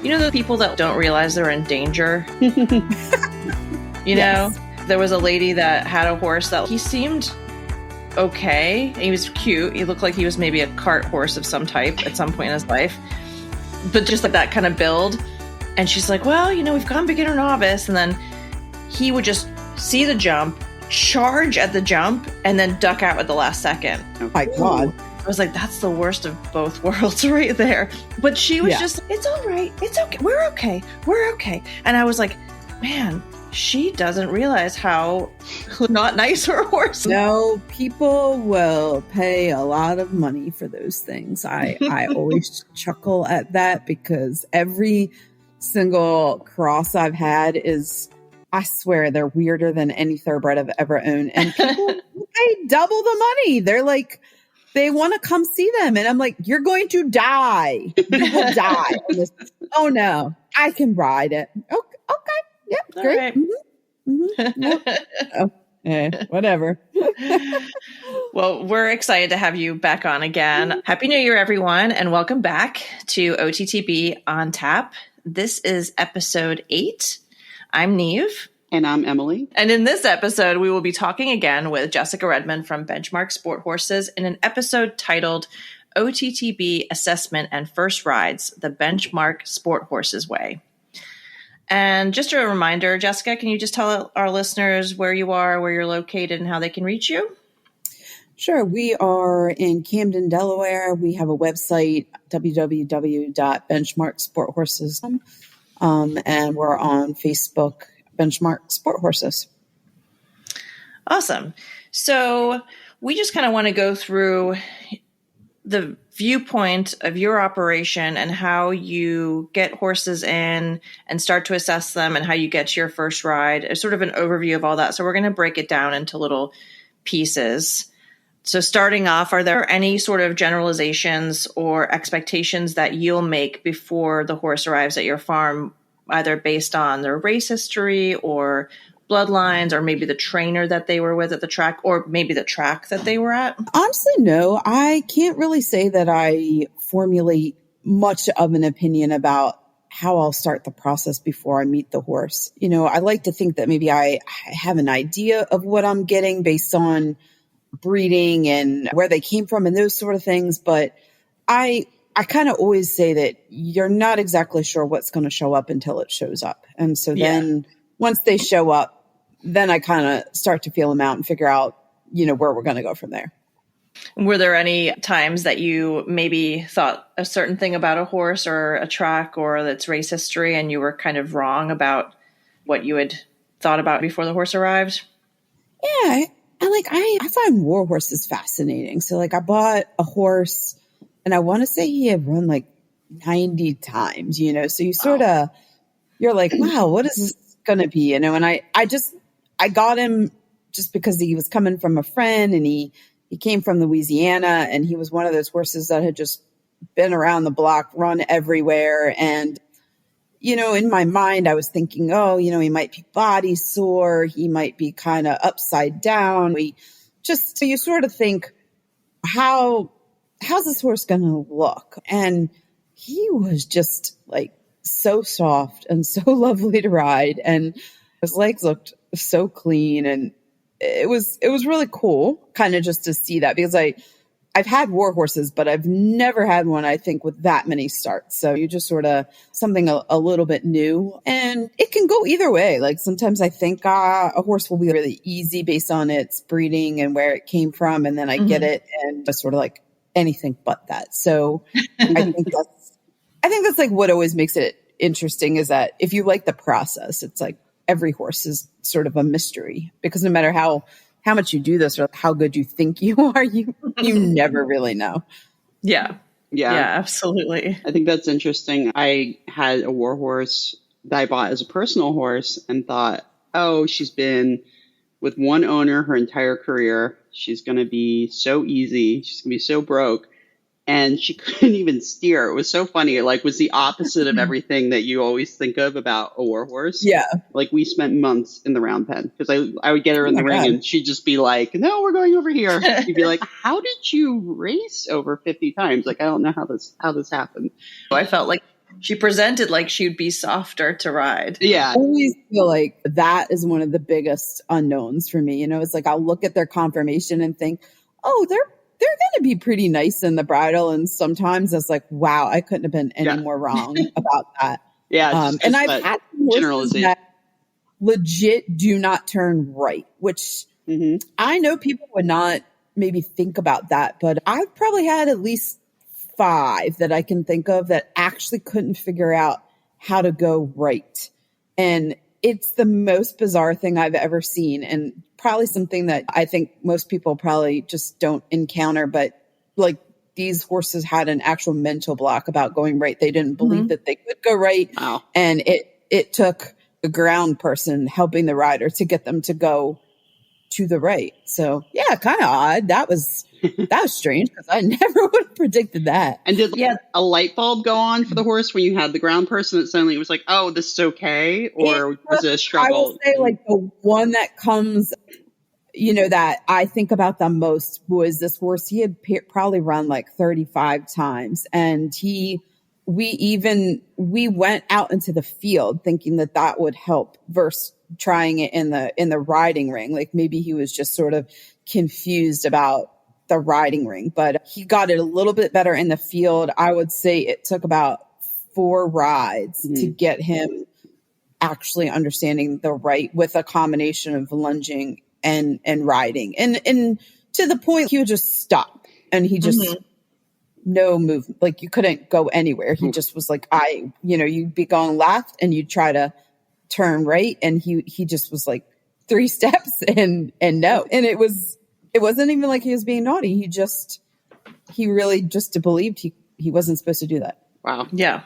You know, the people that don't realize they're in danger? You know, there was a lady that had a horse that he seemed okay. He was cute. He looked like he was maybe a cart horse of some type at some point in his life, but just like that kind of build. And she's like, well, you know, we've gone beginner novice. And then he would just see the jump, charge at the jump, and then duck out at the last second. Oh my God. I was like, that's the worst of both worlds right there. But she was just, it's all right. It's okay. We're okay. We're okay. And I was like, man, she doesn't realize how not nice her horse is. No, people will pay a lot of money for those things. I always chuckle at that because every single cross I've had is, I swear, they're weirder than any thoroughbred I've ever owned. And people pay double the money. They're like, they want to come see them. And I'm like, you're going to die. You will die. Oh, no, I can ride it. Okay. Yep. All Great. right. Yep. Whatever. Well, we're excited to have you back on again. Happy New Year, everyone. And welcome back to OTTB on Tap. This is episode 8. I'm Neve. And I'm Emily. And in this episode, we will be talking again with Jessica Redman from Benchmark Sporthorses in an episode titled OTTB Assessment and First Rides, the Benchmark Sporthorses Way. And just a reminder, Jessica, can you just tell our listeners where you are, where you're located, and how they can reach you? Sure. We are in Camden, Delaware. We have a website, www.benchmarksporthorses.com, and we're on Facebook, Benchmark Sporthorses. Awesome. So we just kind of want to go through the viewpoint of your operation and how you get horses in and start to assess them and how you get to your first ride. It's sort of an overview of all that. So we're going to break it down into little pieces. So starting off, are there any sort of generalizations or expectations that you'll make before the horse arrives at your farm, either based on their race history or bloodlines, or maybe the trainer that they were with at the track, or maybe the track that they were at? Honestly, no. I can't really say that I formulate much of an opinion about how I'll start the process before I meet the horse. You know, I like to think that maybe I have an idea of what I'm getting based on breeding and where they came from and those sort of things. But I kind of always say that you're not exactly sure what's going to show up until it shows up. And so then once they show up, then I kind of start to feel them out and figure out, you know, where we're going to go from there. Were there any times that you maybe thought a certain thing about a horse or a track or its race history and you were kind of wrong about what you had thought about before the horse arrived? Yeah. I find war horses fascinating. So like I bought a horse and I want to say he had run like 90 times, you know, so you sort of, you're like, wow, what is this going to be? You know, and I got him just because he was coming from a friend and he came from Louisiana and he was one of those horses that had just been around the block, run everywhere. And, you know, in my mind, I was thinking, oh, you know, he might be body sore. He might be kind of upside down. So you sort of think, how's this horse going to look? And he was just like so soft and so lovely to ride. And his legs looked so clean. And it was really cool kind of just to see that, because I've had war horses, but I've never had one, I think, with that many starts. So you just sort of something a little bit new, and it can go either way. Like sometimes I think a horse will be really easy based on its breeding and where it came from. And then I get it and just sort of like anything but that. So I think that's like what always makes it interesting, is that if you like the process, it's like every horse is sort of a mystery, because no matter how much you do this or how good you think you are, you never really know. Yeah, absolutely. I think that's interesting. I had a war horse that I bought as a personal horse and thought, oh, she's been with one owner her entire career. She's going to be so easy. She's going to be so broke. And she couldn't even steer. It was so funny. It like was the opposite of everything that you always think of about a war horse. Yeah. Like we spent months in the round pen because I would get her in the ring and she'd just be like, no, we're going over here. She'd be like, how did you race over 50 times? Like, I don't know how this happened. I felt like She presented like she'd be softer to ride. Yeah. I always feel like that is one of the biggest unknowns for me. It's like I'll look at their conformation and think, oh, they're going to be pretty nice in the bridle. And sometimes it's like, wow, I couldn't have been any more wrong about that. Yeah. And I've had horses that legit do not turn right, which I know people would not maybe think about that, but I've probably had at least 5 that I can think of that actually couldn't figure out how to go right. And it's the most bizarre thing I've ever seen, and probably something that I think most people probably just don't encounter. But like, these horses had an actual mental block about going right. They didn't believe that they could go right. Wow. And it took a ground person helping the rider to get them to go to the right. So yeah, kind of odd. That was strange, because I never would have predicted that. And did a light bulb go on for the horse when you had the ground person that suddenly it was like, oh, this is okay? Or was it a struggle? I will say, like, the one that comes, that I think about the most was this horse. He had probably run like 35 times, and we went out into the field thinking that would help versus trying it in the riding ring. Like, maybe he was just sort of confused about the riding ring, but he got it a little bit better in the field. I would say it took about 4 rides to get him actually understanding the right, with a combination of lunging and riding. And to the point he would just stop, and he just no movement. Like, you couldn't go anywhere. He just was like, you'd be going left and you'd try to turn right, and he just was like 3 steps and no. And it wasn't even like he was being naughty. He really just believed he wasn't supposed to do that. Wow. Yeah.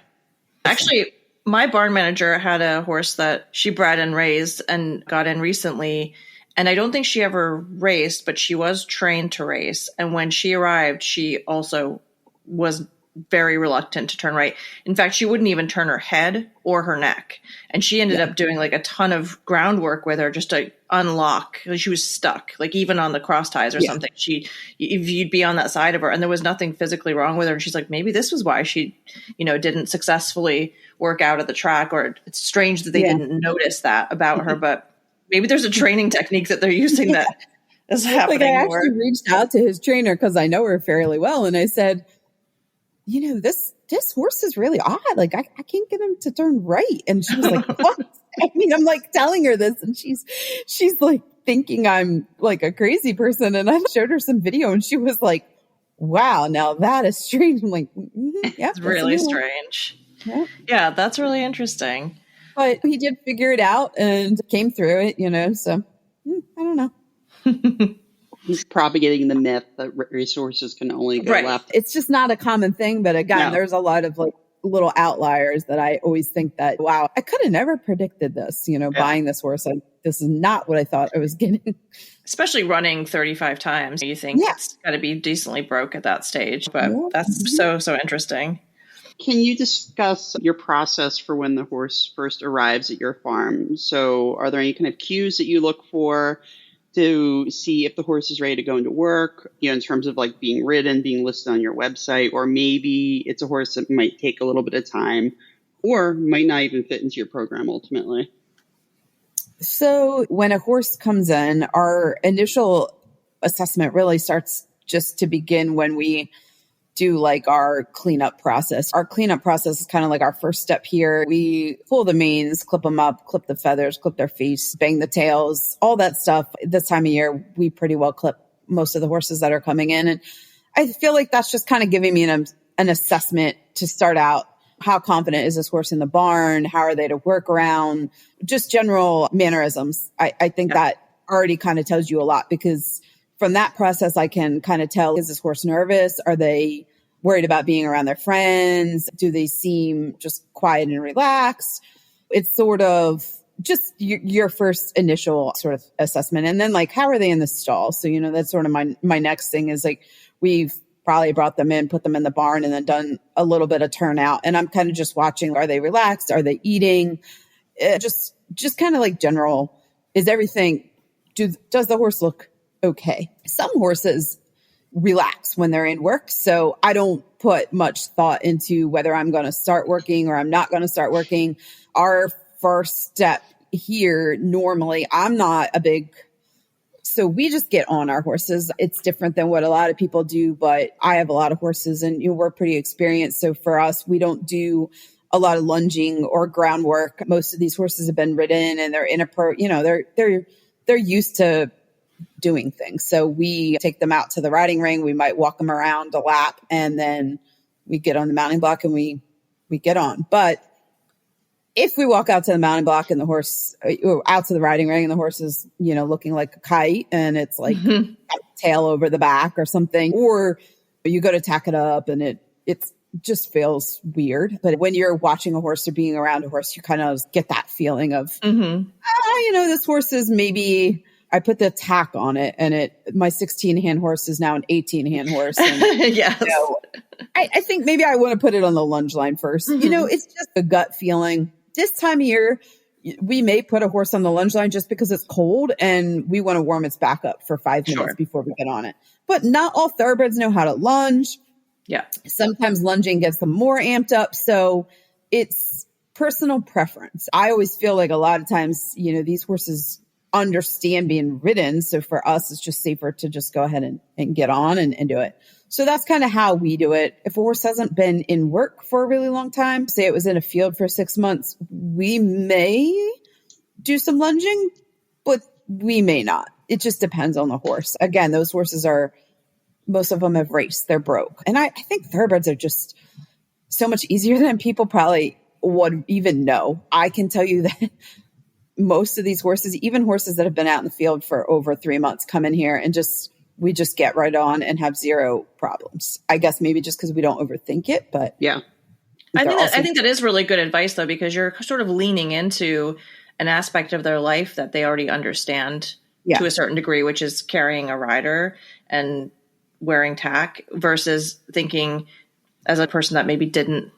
Actually, my barn manager had a horse that she bred and raised and got in recently. And I don't think she ever raced, but she was trained to race. And when she arrived, she also was very reluctant to turn right. In fact, she wouldn't even turn her head or her neck. And she ended up doing like a ton of groundwork with her just to unlock. She was stuck, like even on the cross ties or something. You'd be on that side of her, and there was nothing physically wrong with her. And she's like, maybe this was why she, didn't successfully work out at the track, or it's strange that they didn't notice that about her. But maybe there's a training technique that they're using that is happening. Like, I actually reached out to his trainer because I know her fairly well. And I said, this horse is really odd. Like, I can't get him to turn right. And she was like, what? I mean, I'm like telling her this, and she's like thinking I'm like a crazy person. And I showed her some video, and she was like, wow, now that is strange. I'm like, yeah, it's really strange. Yeah, that's really interesting. But he did figure it out and came through it, so I don't know. He's propagating the myth that resources can only go left. It's just not a common thing. But again, there's a lot of like little outliers that I always think that, wow, I could have never predicted this, buying this horse. This is not what I thought I was getting. Especially running 35 times. You think it's got to be decently broke at that stage. But that's so interesting. Can you discuss your process for when the horse first arrives at your farm? So are there any kind of cues that you look for to see if the horse is ready to go into work, in terms of like being ridden, being listed on your website, or maybe it's a horse that might take a little bit of time or might not even fit into your program ultimately? So when a horse comes in, our initial assessment really starts just to begin when we do like our cleanup process. Our cleanup process is kind of like our first step here. We pull the manes, clip them up, clip the feathers, clip their face, bang the tails, all that stuff. This time of year, we pretty well clip most of the horses that are coming in. And I feel like that's just kind of giving me an assessment to start out. How confident is this horse in the barn? How are they to work around? Just general mannerisms. I think that already kind of tells you a lot, because from that process, I can kind of tell, is this horse nervous? Are they worried about being around their friends? Do they seem just quiet and relaxed? It's sort of just your first initial sort of assessment. And then like, how are they in the stall? So, that's sort of my next thing is like, we've probably brought them in, put them in the barn, and then done a little bit of turnout. And I'm kind of just watching, are they relaxed? Are they eating? Just kind of like general, is everything, does the horse look okay? Some horses relax when they're in work. So I don't put much thought into whether I'm going to start working or I'm not going to start working. Our first step here, normally, so we just get on our horses. It's different than what a lot of people do, but I have a lot of horses and we're pretty experienced. So for us, we don't do a lot of lunging or groundwork. Most of these horses have been ridden and they're used to doing things. So we take them out to the riding ring. We might walk them around a lap and then we get on the mounting block and we get on. But if we walk out to the mounting block and the horse, or out to the riding ring and the horse is, looking like a kite and it's like tail over the back or something, or you go to tack it up and it just feels weird. But when you're watching a horse or being around a horse, you kind of get that feeling of, this horse is maybe, I put the tack on it and my 16-hand horse is now an 18-hand horse. And, yes. I think maybe I want to put it on the lunge line first. It's just a gut feeling. This time of year, we may put a horse on the lunge line just because it's cold and we want to warm its back up for 5 minutes before we get on it. But not all thoroughbreds know how to lunge. Yeah. Sometimes lunging gets them more amped up. So it's personal preference. I always feel like a lot of times, these horses understand being ridden. So for us, it's just safer to just go ahead and get on and do it. So that's kind of how we do it. If a horse hasn't been in work for a really long time, say it was in a field for 6 months, we may do some lunging, but we may not. It just depends on the horse. Again, those horses most of them have raced. They're broke. And I think thoroughbreds are just so much easier than people probably would even know. I can tell you that most of these horses, even horses that have been out in the field for over 3 months, come in here and we just get right on and have zero problems. I guess maybe just because we don't overthink it, but yeah. I think that is really good advice though, because you're sort of leaning into an aspect of their life that they already understand to a certain degree, which is carrying a rider and wearing tack, versus thinking as a person that maybe didn't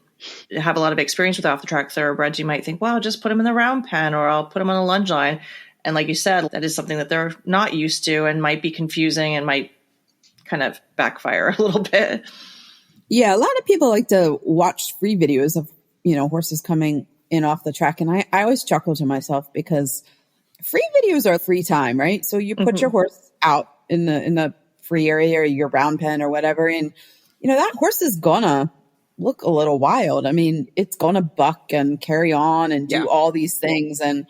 have a lot of experience with off the track thoroughbreds, you might think, well, I'll just put them in the round pen or I'll put them on a lunge line. And like you said, that is something that they're not used to and might be confusing and might kind of backfire a little bit. Yeah, a lot of people like to watch free videos of, horses coming in off the track. And I always chuckle to myself because free videos are free time, right? So you put your horse out in the free area or your round pen or whatever. And, that horse is gonna look a little wild. I mean, it's gonna buck and carry on and do all these things. And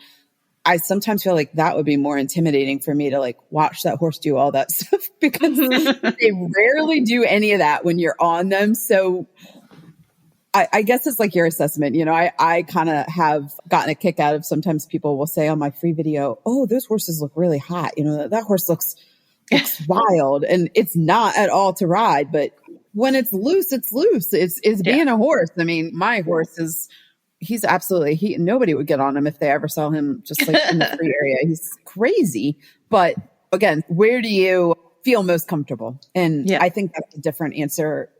I sometimes feel like that would be more intimidating for me to like watch that horse do all that stuff because they rarely do any of that when you're on them. So I guess it's like your assessment. I kind of have gotten a kick out of sometimes people will say on my free video, oh, those horses look really hot. That horse looks wild, and it's not at all to ride. But when it's loose, it's loose. It's being a horse. I mean, my horse he's absolutely, nobody would get on him if they ever saw him just like in the free area. He's crazy. But again, where do you feel most comfortable? And I think that's a different answer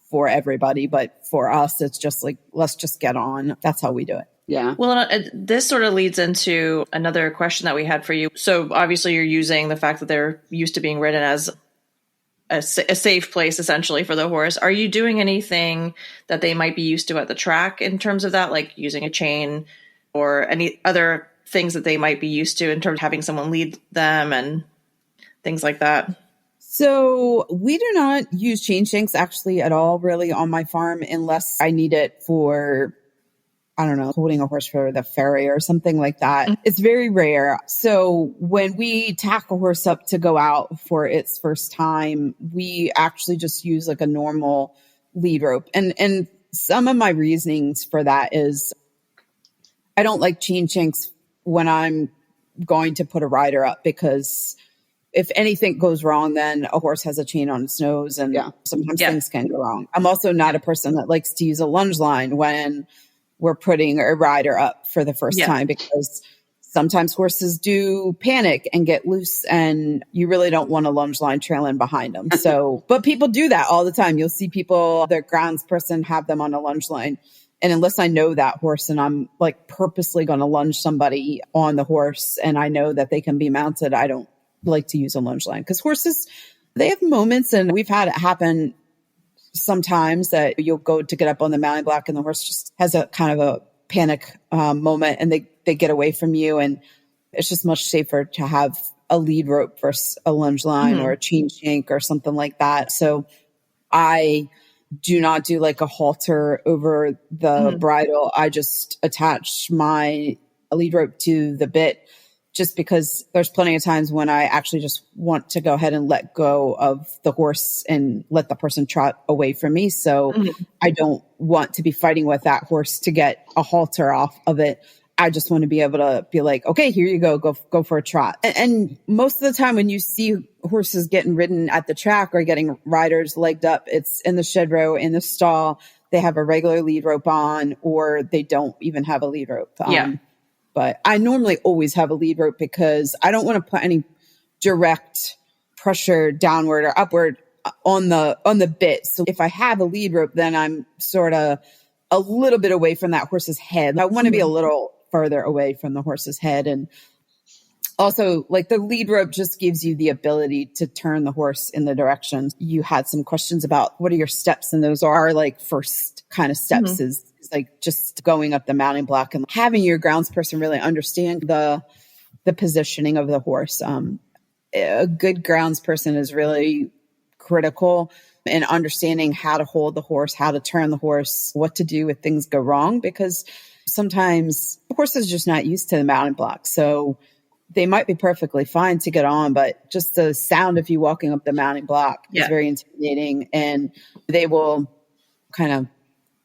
for everybody. But for us, it's just like, let's just get on. That's how we do it. Yeah. Well, this sort of leads into another question that we had for you. So obviously you're using the fact that they're used to being ridden as a safe place essentially for the horse. Are you doing anything that they might be used to at the track in terms of that, like using a chain or any other things that they might be used to in terms of having someone lead them and things like that? So we do not use chain shanks actually at all really on my farm unless I need it for, I don't know, holding a horse for the ferry or something like that. It's very rare. So when we tack a horse up to go out for its first time, we actually just use like a normal lead rope. And some of my reasonings for that is I don't like chain shanks when I'm going to put a rider up because if anything goes wrong, then a horse has a chain on its nose and sometimes things can go wrong. I'm also not a person that likes to use a lunge line when we're putting a rider up for the first time because sometimes horses do panic and get loose and you really don't want a lunge line trailing behind them. So, but people do that all the time. You'll see people, their grounds person have them on a lunge line. And unless I know that horse and I'm like purposely going to lunge somebody on the horse and I know that they can be mounted, I don't like to use a lunge line because horses, They have moments, and we've had it happen sometimes that you'll go to get up on the mounting block and the horse just has a kind of a panic moment and they get away from you. And it's just much safer to have a lead rope versus a lunge line or a chain shank or something like that. So I do not do like a halter over the bridle. I just attach my lead rope to the bit, just because there's plenty of times when I actually just want to go ahead and let go of the horse and let the person trot away from me. So I don't want to be fighting with that horse to get a halter off of it. I just want to be able to be like, okay, here you go for a trot. And most of the time when you see horses getting ridden at the track or getting riders legged up, it's in the shed row, in the stall. They have a regular lead rope on, or they don't even have a lead rope. But I normally always have a lead rope because I don't want to put any direct pressure downward or upward on the bit. So if I have a lead rope, then I'm sort of a little bit away from that horse's head. I want to be a little further away from the horse's head. And also, like, the lead rope just gives you the ability to turn the horse in the direction. You had some questions about what are your steps, and those are like first kind of steps is like just going up the mounting block and having your grounds person really understand the positioning of the horse. A good grounds person is really critical in understanding how to hold the horse, how to turn the horse, what to do if things go wrong, because sometimes the horse is just not used to the mounting block. So they might be perfectly fine to get on, but just the sound of you walking up the mounting block is very intimidating, and they will kind of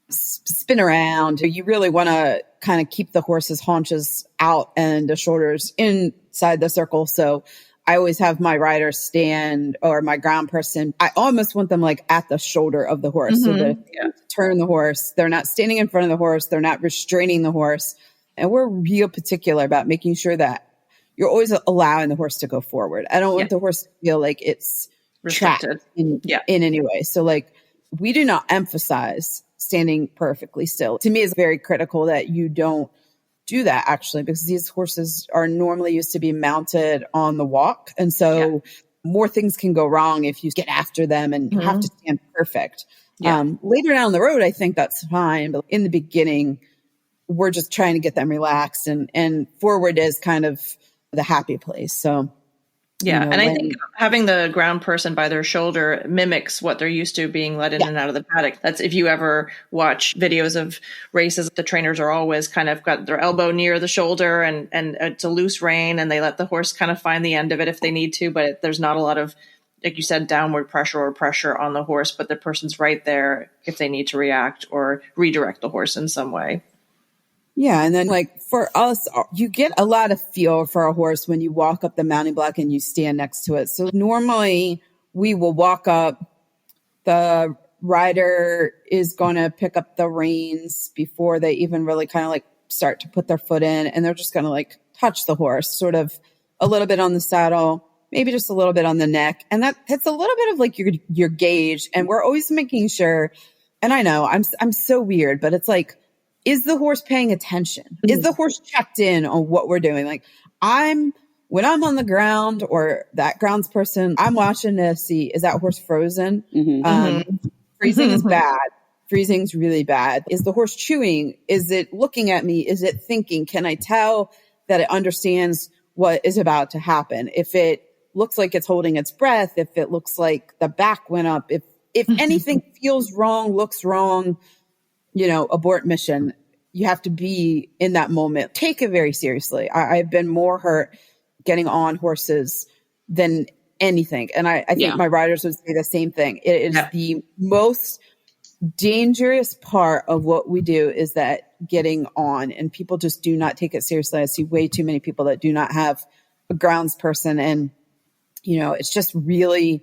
spin around. You really want to kind of keep the horse's haunches out and the shoulders inside the circle. So I always have my rider stand, or my ground person, I almost want them like at the shoulder of the horse so that if they turn the horse, they're not standing in front of the horse, they're not restraining the horse. And we're real particular about making sure that you're always allowing the horse to go forward. I don't want the horse to feel like it's restricted in any way. So like, we do not emphasize standing perfectly still. To me, it's very critical that you don't do that, actually, because these horses are normally used to be mounted on the walk. And so more things can go wrong if you get after them and you have to stand perfect. Later down the road, I think that's fine. But in the beginning, we're just trying to get them relaxed, and forward is kind of the happy place. So and I think having the ground person by their shoulder mimics what they're used to being led in and out of the paddock. That's, if you ever watch videos of races, the trainers are always kind of got their elbow near the shoulder, and it's a loose rein, and they let the horse kind of find the end of it if they need to, but there's not a lot of, like you said, downward pressure or pressure on the horse, but the person's right there if they need to react or redirect the horse in some way. Yeah. And then like for us, you get a lot of feel for a horse when you walk up the mounting block and you stand next to it. So normally we will walk up, the rider is going to pick up the reins before they even really kind of like start to put their foot in, and they're just going to like touch the horse sort of a little bit on the saddle, maybe just a little bit on the neck. And that's a little bit of like your gauge. And we're always making sure, and I know I'm so weird, but it's like, is the horse paying attention? Is the horse checked in on what we're doing? Like when I'm on the ground or that grounds person, I'm watching to see, is that horse frozen? Freezing is bad. Freezing's really bad. Is the horse chewing? Is it looking at me? Is it thinking? Can I tell that it understands what is about to happen? If it looks like it's holding its breath, if it looks like the back went up, if anything feels wrong, looks wrong, abort mission. You have to be in that moment. Take it very seriously. I've been more hurt getting on horses than anything. And I think my riders would say the same thing. It is the most dangerous part of what we do, is that getting on, and people just do not take it seriously. I see way too many people that do not have a grounds person. And, it's just really,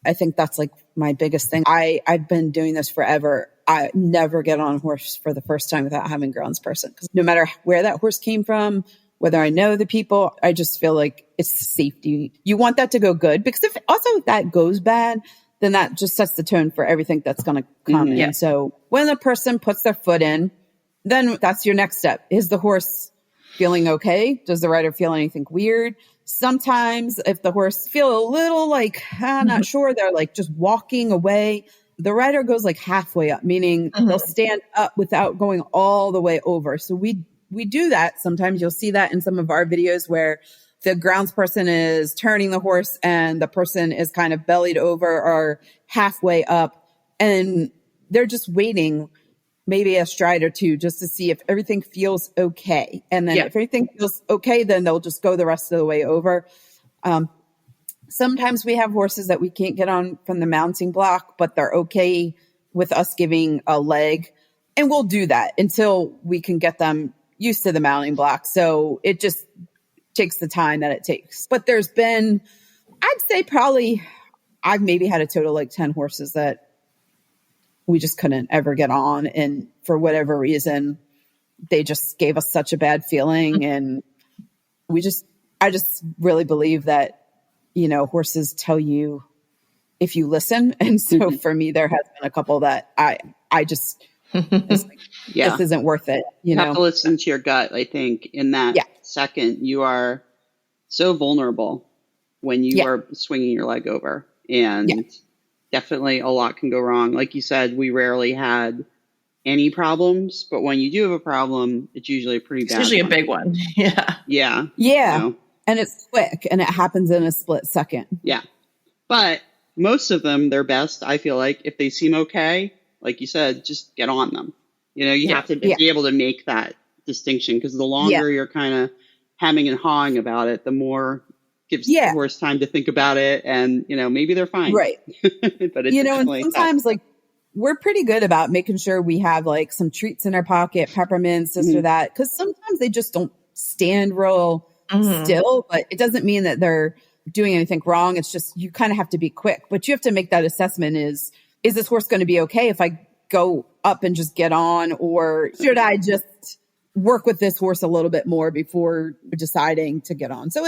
I think that's like my biggest thing. I've been doing this forever. I never get on a horse for the first time without having a grounds person, because no matter where that horse came from, whether I know the people, I just feel like it's safety. You want that to go good, because if that goes bad, then that just sets the tone for everything that's going to come in. So when the person puts their foot in, then that's your next step. Is the horse feeling okay? Does the rider feel anything weird? Sometimes if the horse feel a little like, I'm not sure, they're like just walking away. The rider goes like halfway up, meaning they'll stand up without going all the way over. So we do that. Sometimes you'll see that in some of our videos where the grounds person is turning the horse and the person is kind of bellied over or halfway up, and they're just waiting maybe a stride or two just to see if everything feels okay. And then if everything feels okay, then they'll just go the rest of the way over. Sometimes we have horses that we can't get on from the mounting block, but they're okay with us giving a leg. And we'll do that until we can get them used to the mounting block. So it just takes the time that it takes. But there's been, I'd say probably, I've maybe had a total like 10 horses that we just couldn't ever get on. And for whatever reason, they just gave us such a bad feeling. And I just really believe that, horses tell you if you listen. And so for me, there has been a couple that I just, it's like, this isn't worth it. You have to listen to your gut. I think in that second, you are so vulnerable when you are swinging your leg over, and definitely a lot can go wrong. Like you said, we rarely had any problems, but when you do have a problem, it's usually a pretty bad. It's usually a big one. Yeah. And it's quick and it happens in a split second. Yeah. But most of them, they're best, I feel like, if they seem okay, like you said, just get on them. You have to be able to make that distinction, because the longer you're kind of hemming and hawing about it, the more gives the horse time to think about it, and maybe they're fine. Right. But it's and sometimes like we're pretty good about making sure we have like some treats in our pocket, peppermints, this or that, because sometimes they just don't stand real still, but it doesn't mean that they're doing anything wrong. It's just you kind of have to be quick, but you have to make that assessment: is this horse going to be okay if I go up and just get on, or should I just work with this horse a little bit more before deciding to get on? So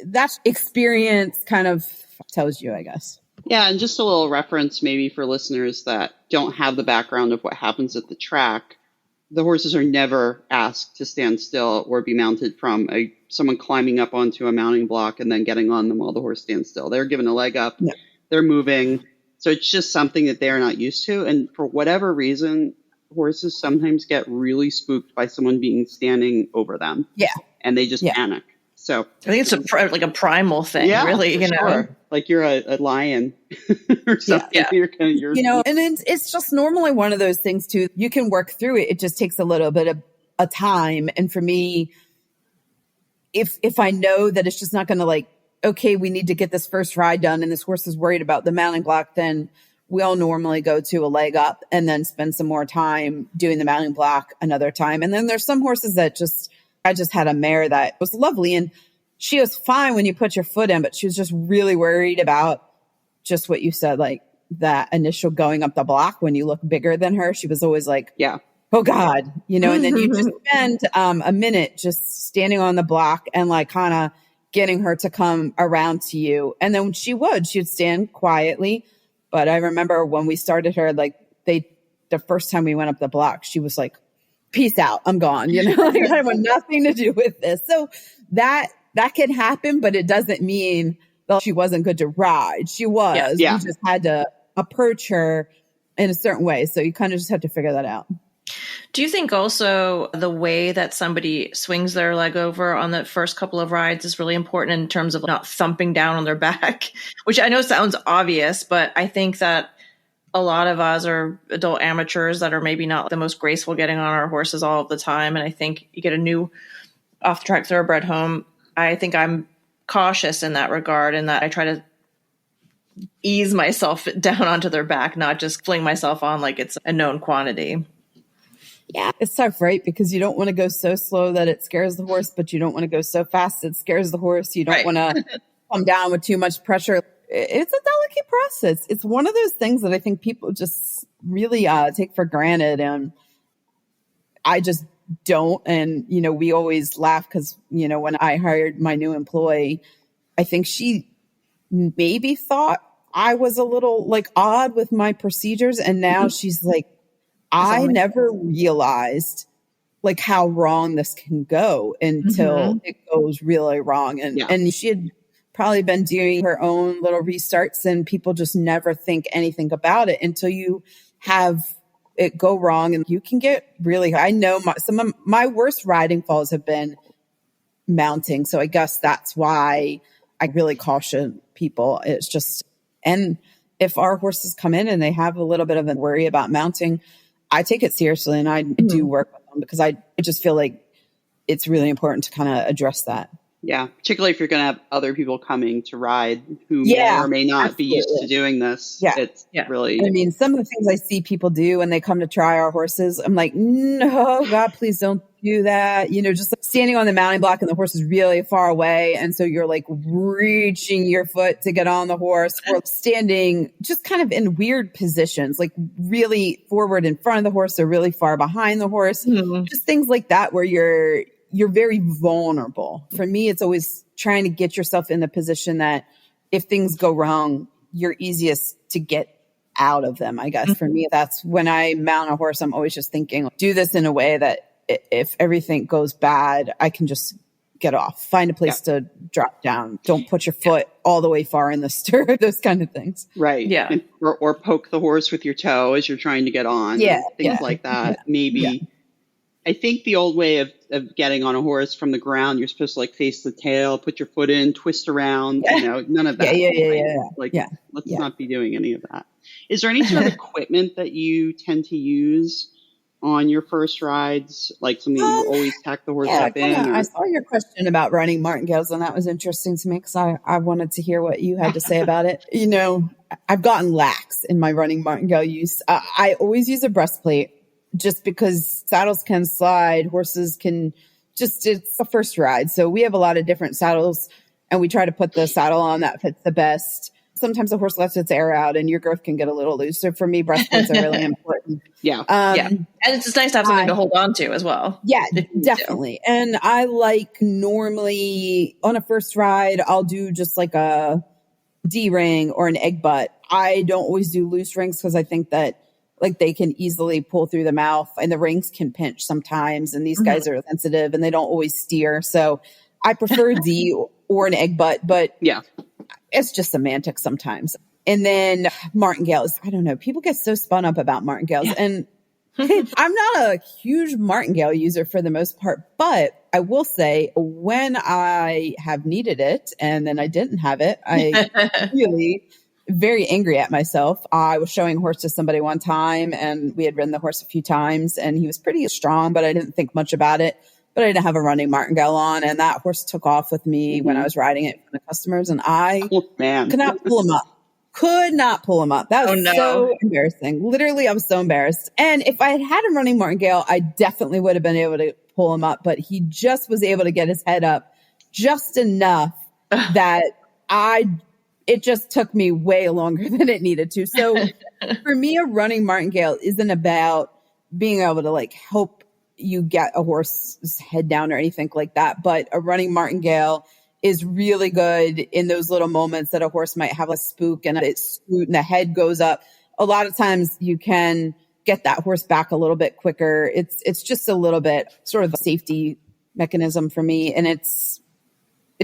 that experience kind of tells you, I guess. Yeah. And just a little reference maybe for listeners that don't have the background of what happens at the track. The horses are never asked to stand still or be mounted from someone climbing up onto a mounting block and then getting on them while the horse stands still. They're given a leg up. Yeah. They're moving. So it's just something that they're not used to. And for whatever reason, horses sometimes get really spooked by someone standing over them. Yeah. And they just panic. So I think it's a primal thing, really, sure. Like you're a lion or something. Yeah. And it's just normally one of those things too. You can work through it. It just takes a little bit of a time. And for me, if I know that it's just not going to okay, we need to get this first ride done and this horse is worried about the mounting block, then we'll normally go to a leg up and then spend some more time doing the mounting block another time. And then there's some horses that I just had a mare that was lovely and she was fine when you put your foot in, but she was just really worried about just what you said, like that initial going up the block when you look bigger than her. She was always like, oh God, and then you just spend a minute just standing on the block and kind of getting her to come around to you. And then she'd stand quietly. But I remember when we started her, the first time we went up the block, she was like, peace out, I'm gone. I want nothing to do with this. So that can happen, but it doesn't mean that she wasn't good to ride. She was. Yeah. You just had to approach her in a certain way. So you kind of just have to figure that out. Do you think also the way that somebody swings their leg over on the first couple of rides is really important in terms of not thumping down on their back, which I know sounds obvious, but I think that a lot of us are adult amateurs that are maybe not the most graceful getting on our horses all of the time. And I think you get a new off the track thoroughbred home. I think I'm cautious in that regard, and that I try to ease myself down onto their back, not just fling myself on like it's a known quantity. Yeah, it's tough, right? Because you don't want to go so slow that it scares the horse, but you don't want to go so fast it scares the horse. You don't want to come down with too much pressure. It's a delicate process. It's one of those things that I think people just really take for granted. And I just don't. And, we always laugh because, when I hired my new employee, I think she maybe thought I was a little odd with my procedures. And now she's like, I never realized like how wrong this can go until it goes really wrong. And she had probably been doing her own little restarts, and people just never think anything about it until you have it go wrong, and you can get really, I know some of my worst riding falls have been mounting. So I guess that's why I really caution people. It's just, and if our horses come in and they have a little bit of a worry about mounting, I take it seriously and I do work with them, because I just feel like it's really important to kind of address that. Yeah, particularly if you're going to have other people coming to ride who may or may not be used to doing this. Yeah. It's really... I mean, some of the things I see people do when they come to try our horses, I'm like, no, God, please don't do that. You know, just like standing on the mounting block and the horse is really far away. And so you're like reaching your foot to get on the horse, or standing just kind of in weird positions, like really forward in front of the horse or really far behind the horse. Just things like that where you're very vulnerable. For me, it's always trying to get yourself in the position that if things go wrong, you're easiest to get out of them. I guess for me, that's when I mount a horse, I'm always just thinking, do this in a way that if everything goes bad, I can just get off, find a place to drop down. Don't put your foot all the way far in the stirrup, those kind of things. Right. Yeah. And, or poke the horse with your toe as you're trying to get on. Yeah. Things like that. Maybe. I think the old way of getting on a horse from the ground, you're supposed to like face the tail, put your foot in, twist around, you know, none of that. Let's not be doing any of that. Is there any sort of equipment that you tend to use on your first rides? Like something you always tack the horse up in? I saw your question about running martingales, and that was interesting to me because I wanted to hear what you had to say about it. You know, I've gotten lax in my running martingale use. I always use a breastplate. Just because saddles can slide, horses can it's a first ride. So we have a lot of different saddles and we try to put the saddle on that fits the best. Sometimes the horse lets its air out and your girth can get a little loose. So for me, breastplates are really important. And it's just nice to have something to hold on to as well. Yeah, definitely. And I like normally on a first ride, I'll do just like a D ring or an egg butt. I don't always do loose rings because I think that like they can easily pull through the mouth and the rings can pinch sometimes. And these guys are sensitive and they don't always steer. So I prefer D or an egg butt, but it's just semantics sometimes. And then martingales, I don't know. People get so spun up about martingales and I'm not a huge martingale user for the most part, but I will say when I have needed it and then I didn't have it, I really very angry at myself. I was showing a horse to somebody one time and we had ridden the horse a few times and he was pretty strong, but I didn't think much about it. But I didn't have a running martingale on and that horse took off with me when I was riding it for the customers and I could not pull him up. Could not pull him up. That was so embarrassing. Literally, I was so embarrassed. And if I had a running martingale, I definitely would have been able to pull him up, but he just was able to get his head up just enough that it just took me way longer than it needed to. So for me, a running martingale isn't about being able to like help you get a horse's head down or anything like that. But a running martingale is really good in those little moments that a horse might have a spook and it's scoot and the head goes up. A lot of times you can get that horse back a little bit quicker. It's just a little bit sort of a safety mechanism for me. And it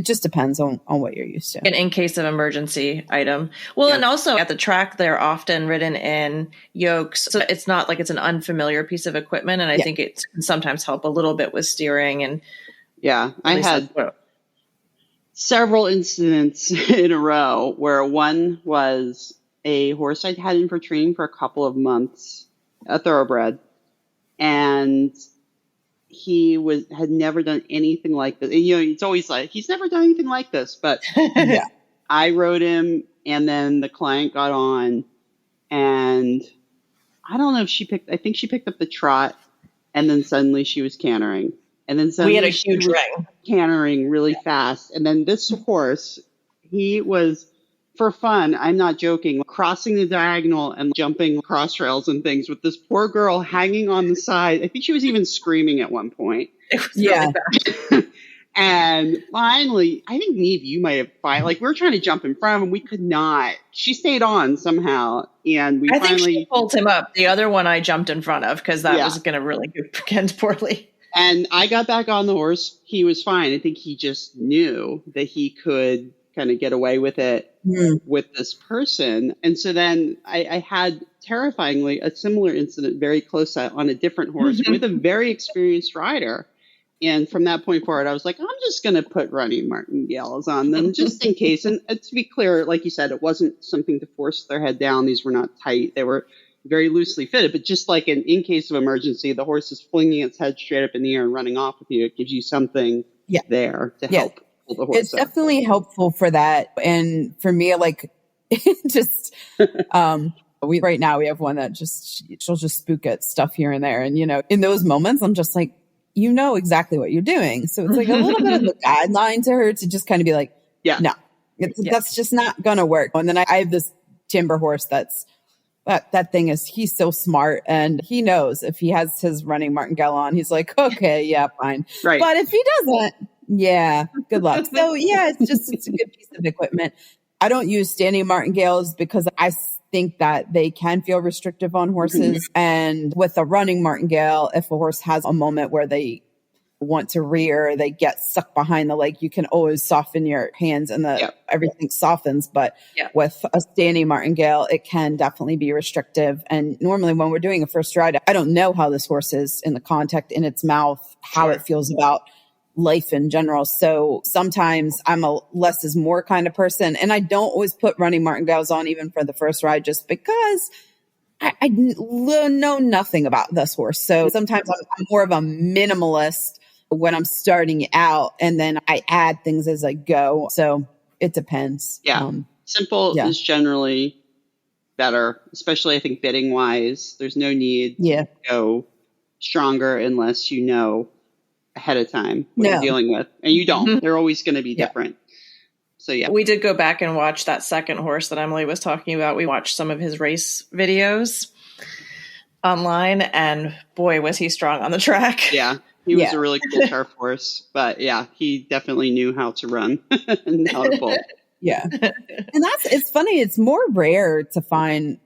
just depends on what you're used to. An in case of emergency item. Well, and also at the track, they're often ridden in yokes. So it's not like it's an unfamiliar piece of equipment. And I think it can sometimes help a little bit with steering. And I had several incidents in a row where one was a horse I'd had in for training for a couple of months, a thoroughbred. And he had never done anything like this. And, you know, it's always like, he's never done anything like this. But I rode him, and then the client got on, and I don't know if I think she picked up the trot, and then suddenly she was cantering. And then suddenly we had a huge ring. Cantering really fast. And then this horse, he was, for fun, I'm not joking, crossing the diagonal and jumping cross rails and things with this poor girl hanging on the side. I think she was even screaming at one point. And finally, I think Neve, you might have we were trying to jump in front of him. We could not. She stayed on somehow. And I think she pulled him up. The other one I jumped in front of because that was going to really go against poorly. And I got back on the horse. He was fine. I think he just knew that he could kind of get away with it with this person. And so then I had terrifyingly a similar incident very close on a different horse with a very experienced rider. And from that point forward, I was like, I'm just going to put running martingales on them just in case. And to be clear, like you said, it wasn't something to force their head down. These were not tight. They were very loosely fitted. But just like in case of emergency, the horse is flinging its head straight up in the air and running off with you. It gives you something there to help pull the horse It's definitely helpful for that. And for me, like, just right now we have one that she'll just spook at stuff here and there. And, in those moments, I'm just like, exactly what you're doing. So it's like a little bit of a guideline to her to just kind of be like, no, that's just not going to work. And then I have this timber horse that thing he's so smart, and he knows if he has his running martingale on, he's like, okay, yeah, fine. Right. But if he doesn't, good luck. So it's a good piece of equipment. I don't use standing martingales because I think that they can feel restrictive on horses. And with a running martingale, if a horse has a moment where they want to rear, they get stuck behind the leg, you can always soften your hands and everything softens. But with a standing martingale, it can definitely be restrictive. And normally when we're doing a first ride, I don't know how this horse is in the contact in its mouth, how it feels about life in general. So sometimes I'm a less is more kind of person. And I don't always put running martingales on even for the first ride, just because I know nothing about this horse. So sometimes I'm more of a minimalist when I'm starting out, and then I add things as I go. So it depends. Yeah. Simple is generally better, especially I think bidding wise. There's no need to go stronger unless you know ahead of time what you're dealing with. And you don't. They're always going to be different. So we did go back and watch that second horse that Emily was talking about. We watched some of his race videos online, and boy, was he strong on the track. Yeah. He was a really cool turf horse, but he definitely knew how to run and how to pull. Yeah. And it's funny. It's more rare to find.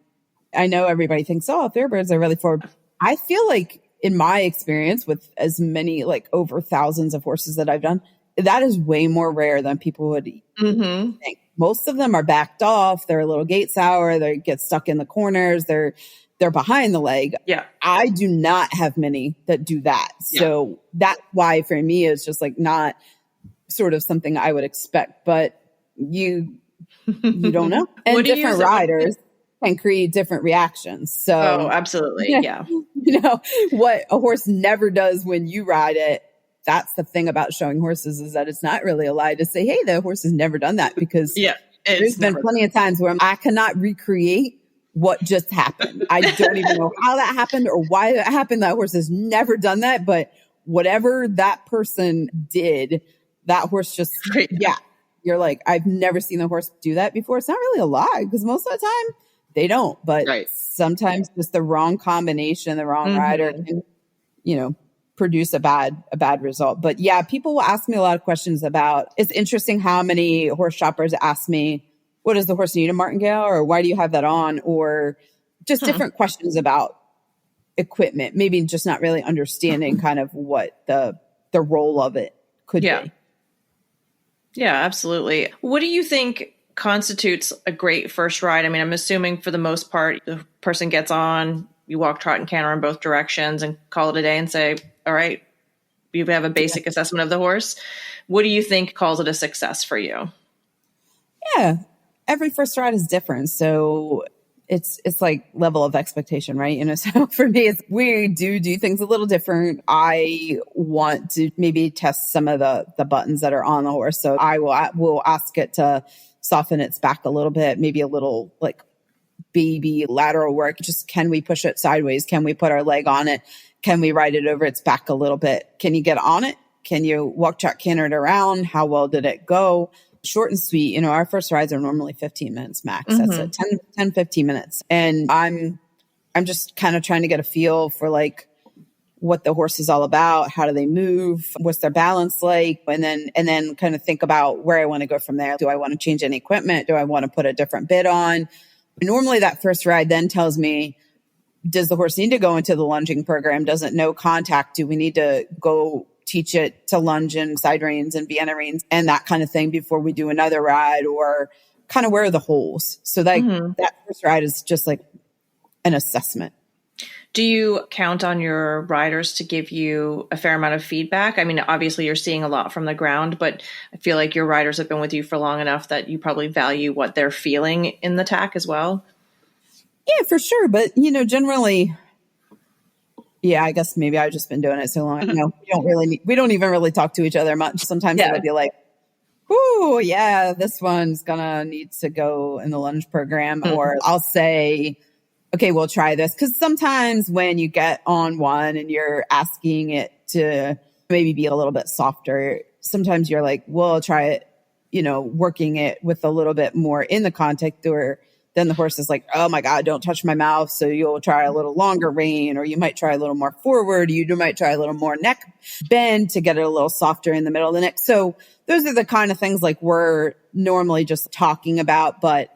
I know everybody thinks, thoroughbreds are really forward. I feel like in my experience with as many, like over thousands of horses that I've done, that is way more rare than people would think. Most of them are backed off. They're a little gait sour. They get stuck in the corners. They're behind the leg. Yeah. I do not have many that do that. So that's why for me, it's just like not sort of something I would expect, but you don't know. And different riders can create different reactions. So absolutely. Yeah. What a horse never does when you ride it. That's the thing about showing horses, is that it's not really a lie to say, hey, the horse has never done that, because there's been plenty of times where I cannot recreate what just happened. I don't even know how that happened or why that happened. That horse has never done that, but whatever that person did, that horse just, you're like, I've never seen the horse do that before. It's not really a lie, because most of the time they don't, but sometimes just the wrong combination, the wrong rider can, produce a bad result. But people will ask me a lot of questions about, it's interesting how many horse shoppers ask me, what does the horse need, a martingale, or why do you have that on? Or just different questions about equipment, maybe just not really understanding kind of what the role of it could be. Yeah, absolutely. What do you think constitutes a great first ride? I mean, I'm assuming for the most part, the person gets on, you walk, trot, and canter in both directions and call it a day and say, all right, you have a basic assessment of the horse. What do you think calls it a success for you? Yeah, every first ride is different. So it's like level of expectation, right? So for me, we do things a little different. I want to maybe test some of the buttons that are on the horse. So I will ask it to soften its back a little bit, maybe a little like baby lateral work. Just, can we push it sideways? Can we put our leg on it? Can we ride it over its back a little bit? Can you get on it? Can you walk, trot, canter it around? How well did it go? Short and sweet. Our first rides are normally 15 minutes max. That's it, 10, 15 minutes. And I'm just kind of trying to get a feel for like what the horse is all about. How do they move? What's their balance like? And then kind of think about where I want to go from there. Do I want to change any equipment? Do I want to put a different bit on? Normally that first ride then tells me does the horse need to go into the lunging program? Does it know contact? Do we need to go teach it to lunge in side reins and Vienna reins and that kind of thing before we do another ride, or kind of where are the holes? So that first ride is just like an assessment. Do you count on your riders to give you a fair amount of feedback? I mean, obviously you're seeing a lot from the ground, but I feel like your riders have been with you for long enough that you probably value what they're feeling in the tack as well. Yeah, for sure. But, generally, yeah, I guess maybe I've just been doing it so long. We don't even really talk to each other much. Sometimes it'll be like, "Ooh, yeah, this one's gonna need to go in the lunge program," or I'll say, "Okay, we'll try this." Because sometimes when you get on one and you're asking it to maybe be a little bit softer, sometimes you're like, "We'll try it," working it with a little bit more in the contact, or then the horse is like, "Oh my God, don't touch my mouth." So you'll try a little longer rein, or you might try a little more forward. You might try a little more neck bend to get it a little softer in the middle of the neck. So those are the kind of things like we're normally just talking about, but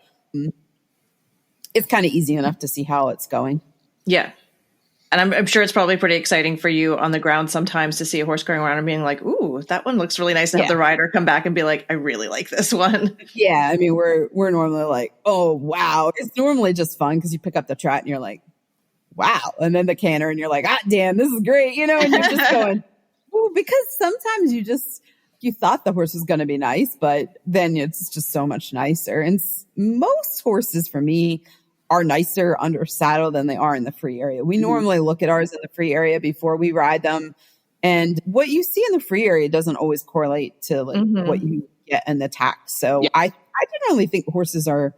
it's kind of easy enough to see how it's going. Yeah. And I'm sure it's probably pretty exciting for you on the ground sometimes to see a horse going around and being like, "Ooh, that one looks really nice." And have the rider come back and be like, "I really like this one." Yeah. I mean, we're normally like, "Oh, wow." It's normally just fun because you pick up the trot and you're like, "Wow." And then the canter and you're like, "Ah, damn, this is great." And you're just going, "Ooh," because sometimes you thought the horse was going to be nice, but then it's just so much nicer. And most horses for me are nicer under saddle than they are in the free area. We normally look at ours in the free area before we ride them. And what you see in the free area doesn't always correlate to what you get in the tack. So I generally think horses are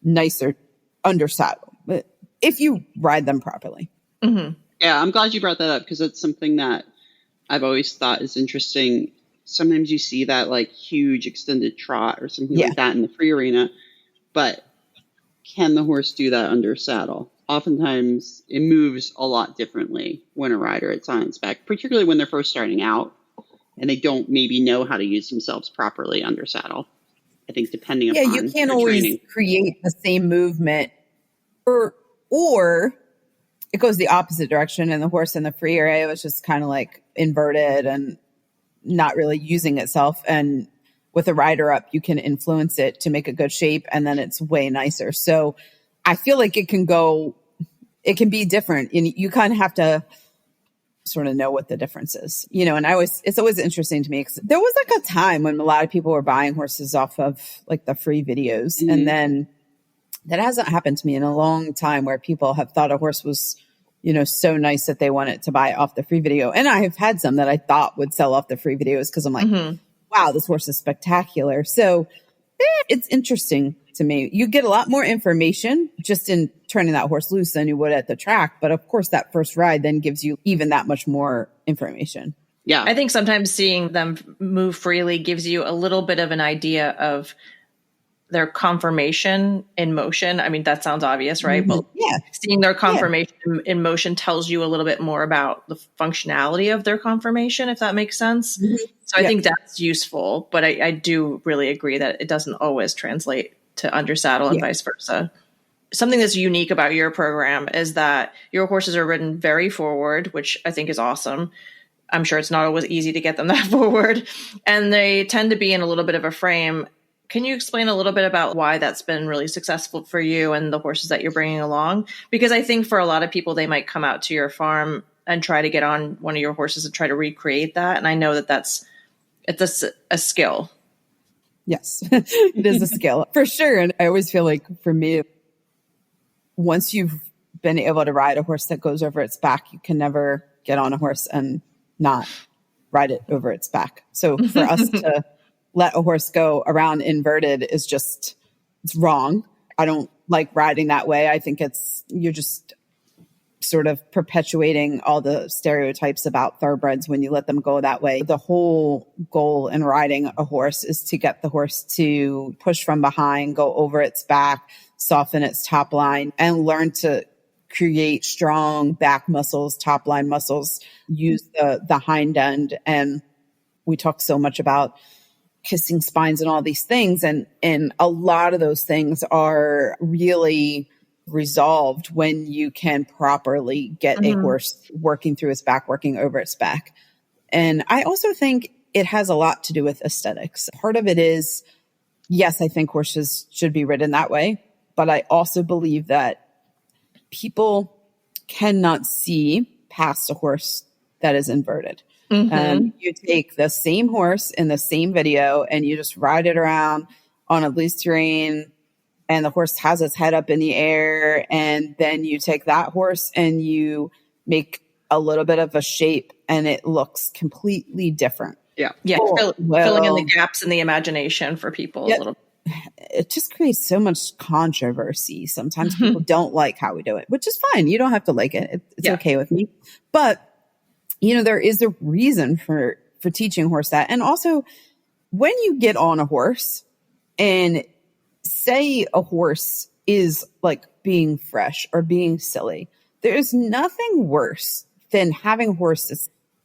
nicer under saddle, but if you ride them properly. Yeah, I'm glad you brought that up because it's something that I've always thought is interesting. Sometimes you see that like huge extended trot or something like that in the free arena, but can the horse do that under saddle? Oftentimes it moves a lot differently when a rider it's on its back, particularly when they're first starting out and they don't maybe know how to use themselves properly under saddle. I think depending upon you can't always training. Create the same movement or it goes the opposite direction and the horse in the free area was just kind of like inverted and not really using itself. And with a rider up, you can influence it to make a good shape and then it's way nicer. So I feel like it can be different and you kind of have to sort of know what the difference is, and it's always interesting to me because there was like a time when a lot of people were buying horses off of like the free videos. And then that hasn't happened to me in a long time where people have thought a horse was, so nice that they wanted to buy it off the free video. And I have had some that I thought would sell off the free videos because I'm like, wow, this horse is spectacular. So it's interesting to me. You get a lot more information just in turning that horse loose than you would at the track. But of course, that first ride then gives you even that much more information. Yeah. I think sometimes seeing them move freely gives you a little bit of an idea of their conformation in motion. I mean, that sounds obvious, right? But seeing their conformation in motion tells you a little bit more about the functionality of their conformation, if that makes sense. So I think that's useful, but I do really agree that it doesn't always translate to under saddle and vice versa. Something that's unique about your program is that your horses are ridden very forward, which I think is awesome. I'm sure it's not always easy to get them that forward, and they tend to be in a little bit of a frame. Can you explain a little bit about why that's been really successful for you and the horses that you're bringing along? Because I think for a lot of people, they might come out to your farm and try to get on one of your horses and try to recreate that. And I know that it's a skill. Yes, it is a skill for sure. And I always feel like for me, once you've been able to ride a horse that goes over its back, you can never get on a horse and not ride it over its back. So for us to let a horse go around inverted is it's wrong. I don't like riding that way. I think you're just sort of perpetuating all the stereotypes about thoroughbreds when you let them go that way. The whole goal in riding a horse is to get the horse to push from behind, go over its back, soften its top line, and learn to create strong back muscles, top line muscles, use the hind end. And we talk so much about kissing spines and all these things. And a lot of those things are really resolved when you can properly get a horse working through its back, working over its back. And I also think it has a lot to do with aesthetics. Part of it is, yes, I think horses should be ridden that way, but I also believe that people cannot see past a horse that is inverted. You take the same horse in the same video and you just ride it around on a loose terrain, and the horse has its head up in the air, and then you take that horse and you make a little bit of a shape and it looks completely different. Yeah. Filling in the gaps in the imagination for people a little. It just creates so much controversy. Sometimes people don't like how we do it, which is fine. You don't have to like it. It's okay with me. But, there is a reason for teaching horse that. And also, when you get on a horse and say a horse is like being fresh or being silly, there's nothing worse than having a horse that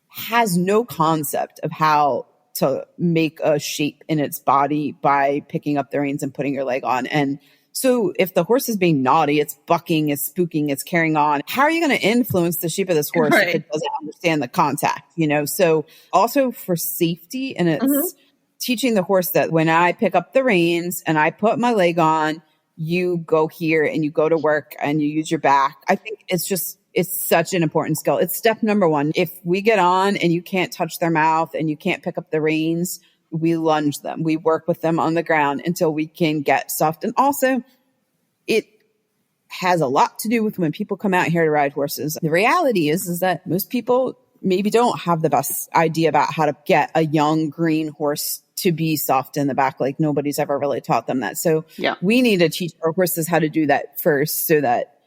has no concept of how to make a shape in its body by picking up the reins and putting your leg on. And so if the horse is being naughty, it's bucking, it's spooking, it's carrying on, how are you going to influence the shape of this horse if it doesn't understand the contact, So also for safety, and it's teaching the horse that when I pick up the reins and I put my leg on, you go here and you go to work and you use your back. I think it's such an important skill. It's step number one. If we get on and you can't touch their mouth and you can't pick up the reins, we lunge them. We work with them on the ground until we can get soft. And also, it has a lot to do with when people come out here to ride horses. The reality is that most people maybe don't have the best idea about how to get a young green horse to be soft in the back. Like nobody's ever really taught them that. So we need to teach our horses how to do that first so that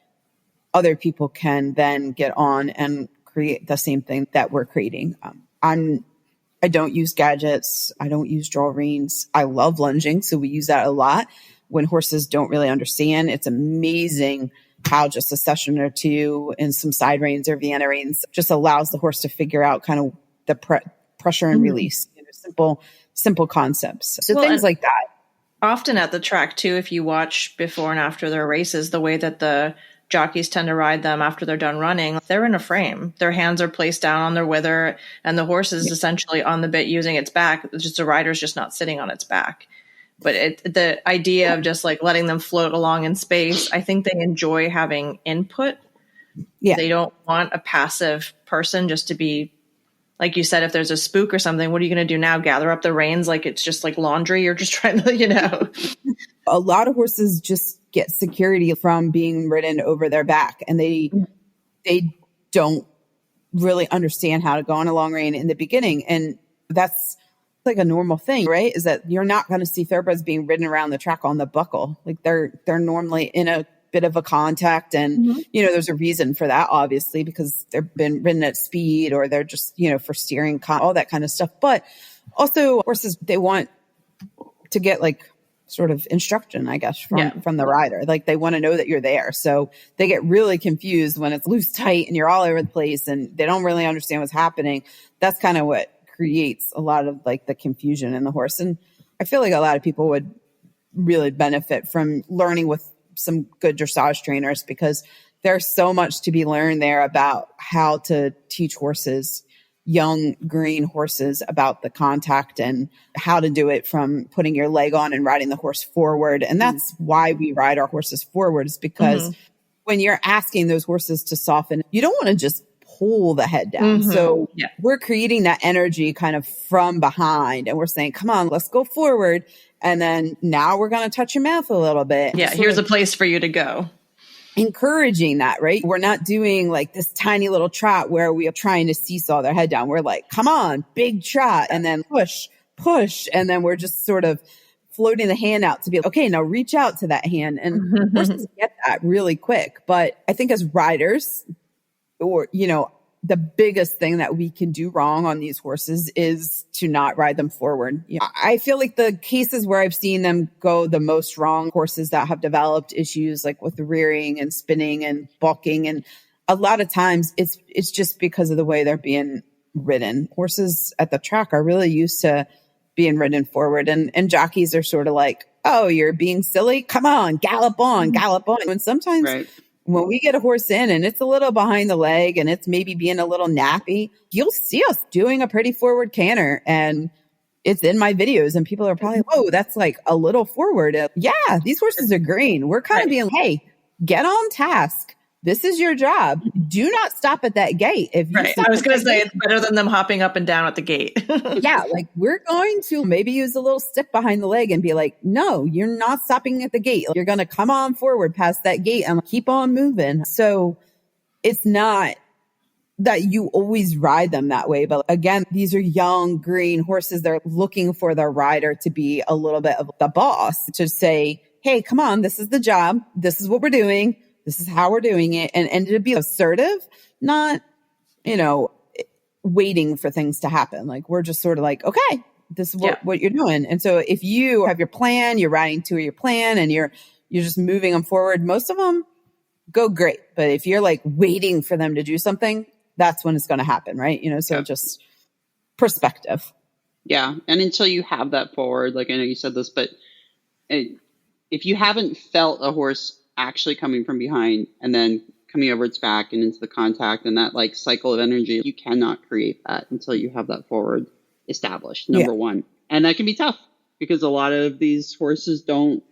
other people can then get on and create the same thing that we're creating. I don't use gadgets. I don't use draw reins. I love lunging, so we use that a lot. When horses don't really understand, it's amazing how just a session or two and some side reins or Vienna reins just allows the horse to figure out kind of the pressure and release, simple concepts. So things like that. Often at the track too, if you watch before and after their races, the way that the jockeys tend to ride them after they're done running, they're in a frame. Their hands are placed down on their wither and the horse is essentially on the bit using its back. It's just the rider's just not sitting on its back. But the idea of just like letting them float along in space, I think they enjoy having input. Yeah. They don't want a passive person just to be, like you said, if there's a spook or something, what are you going to do now? Gather up the reins like it's just like laundry? You're just trying to, A lot of horses just get security from being ridden over their back, and they don't really understand how to go on a long rein in the beginning. And that's like a normal thing, right? Is that you're not going to see thoroughbreds being ridden around the track on the buckle. Like they're normally in a bit of a contact, and there's a reason for that, obviously, because they've been ridden at speed, or they're just for steering, all that kind of stuff. But also horses, they want to get like sort of instruction, I guess, from the rider. Like they want to know that you're there. So they get really confused when it's loose, tight, and you're all over the place and they don't really understand what's happening. That's kind of what creates a lot of like the confusion in the horse. And I feel like a lot of people would really benefit from learning with some good dressage trainers, because there's so much to be learned there about how to teach horses, young green horses, about the contact and how to do it from putting your leg on and riding the horse forward. And that's why we ride our horses forward, is because when you're asking those horses to soften, you don't want to just pull the head down. So we're creating that energy kind of from behind, and we're saying, come on, let's go forward. And then now we're going to touch your mouth a little bit. Yeah, here's a place for you to go. Encouraging that, right? We're not doing like this tiny little trot where we are trying to seesaw their head down. We're like, come on, big trot, and then push. And then we're just sort of floating the hand out to be, okay, now reach out to that hand. And horses get that really quick. But I think as riders, or, the biggest thing that we can do wrong on these horses is to not ride them forward. I feel like the cases where I've seen them go the most wrong, horses that have developed issues like with the rearing and spinning and balking, and a lot of times it's just because of the way they're being ridden. Horses at the track are really used to being ridden forward, and jockeys are sort of like oh, you're being silly. Come on, gallop on, gallop on. And sometimes Right. when we get a horse in and it's a little behind the leg and it's maybe being a little nappy, you'll see us doing a pretty forward canter, and it's in my videos and people are probably, whoa, that's like a little forward. Yeah, these horses are green. We're kind of being, hey, get on task. This is your job. Do not stop at that gate. If you I was going to say it's better than them hopping up and down at the gate. yeah, like we're going to maybe use a little stick behind the leg and be like, no, you're not stopping at the gate. You're going to come on forward past that gate and keep on moving. So it's not that you always ride them that way. But again, these are young green horses. They're looking for their rider to be a little bit of the boss, to say, hey, come on, this is the job. This is what we're doing. This is how we're doing it. And to be assertive, not, waiting for things to happen. Like we're just sort of like, okay, this is what you're doing. And so if you have your plan, you're riding to your plan and you're just moving them forward, most of them go great. But if you're like waiting for them to do something, that's when it's going to happen. Right. So just perspective. Yeah. And until you have that forward, like I know you said this, but if you haven't felt a horse actually coming from behind and then coming over its back and into the contact and that like cycle of energy, you cannot create that until you have that forward established, number one. And that can be tough because a lot of these horses don't,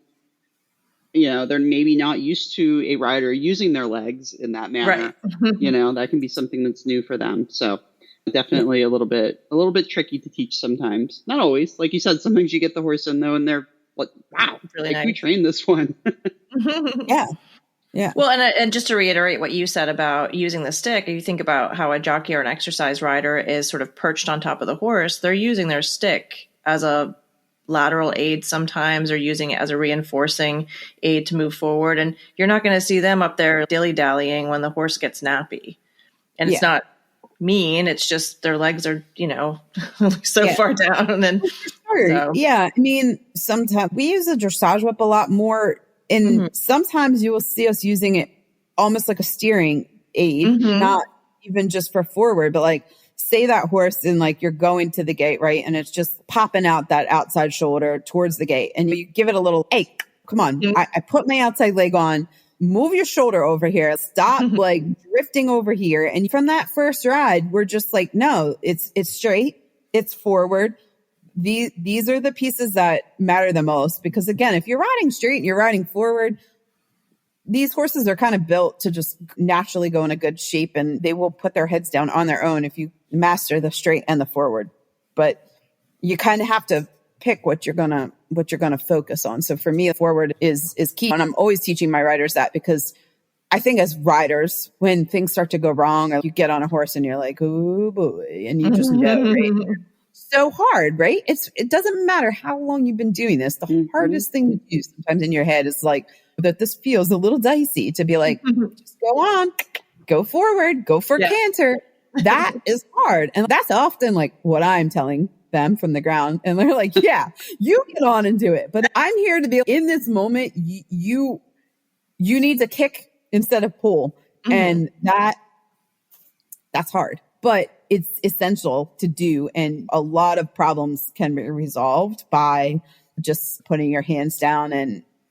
they're maybe not used to a rider using their legs in that manner. Right. That can be something that's new for them. So definitely a little bit tricky to teach sometimes. Not always. Like you said, sometimes you get the horse in though and they're like, wow, really nice. We trained this one. Yeah. Yeah. Well, and just to reiterate what you said about using the stick, if you think about how a jockey or an exercise rider is sort of perched on top of the horse, they're using their stick as a lateral aid sometimes, or using it as a reinforcing aid to move forward. And you're not going to see them up there dilly-dallying when the horse gets nappy. And it's not mean. It's just their legs are, so far down. And then, yeah. I mean, sometimes we use a dressage whip a lot more. And sometimes you will see us using it almost like a steering aid, not even just for forward, but like say that horse and like you're going to the gate, right? And it's just popping out that outside shoulder towards the gate. And you give it a little, hey, come on. I put my outside leg on, move your shoulder over here. Stop like drifting over here. And from that first ride, we're just like, no, it's straight. It's forward. These are the pieces that matter the most, because again, if you're riding straight and you're riding forward, these horses are kind of built to just naturally go in a good shape, and they will put their heads down on their own if you master the straight and the forward. But you kind of have to pick what you're gonna focus on. So for me, forward is key, and I'm always teaching my riders that, because I think as riders, when things start to go wrong, or you get on a horse and you're like, oh boy, and you just know, right? So hard, right? It doesn't matter how long you've been doing this. The hardest thing to do sometimes in your head is like that this feels a little dicey, to be like, just go on, go forward, go for canter. That is hard. And that's often like what I'm telling them from the ground. And they're like, yeah, you get on and do it. But I'm here to be in this moment. You need to kick instead of pull. And that's hard, but it's essential to do. And a lot of problems can be resolved by just putting your hands down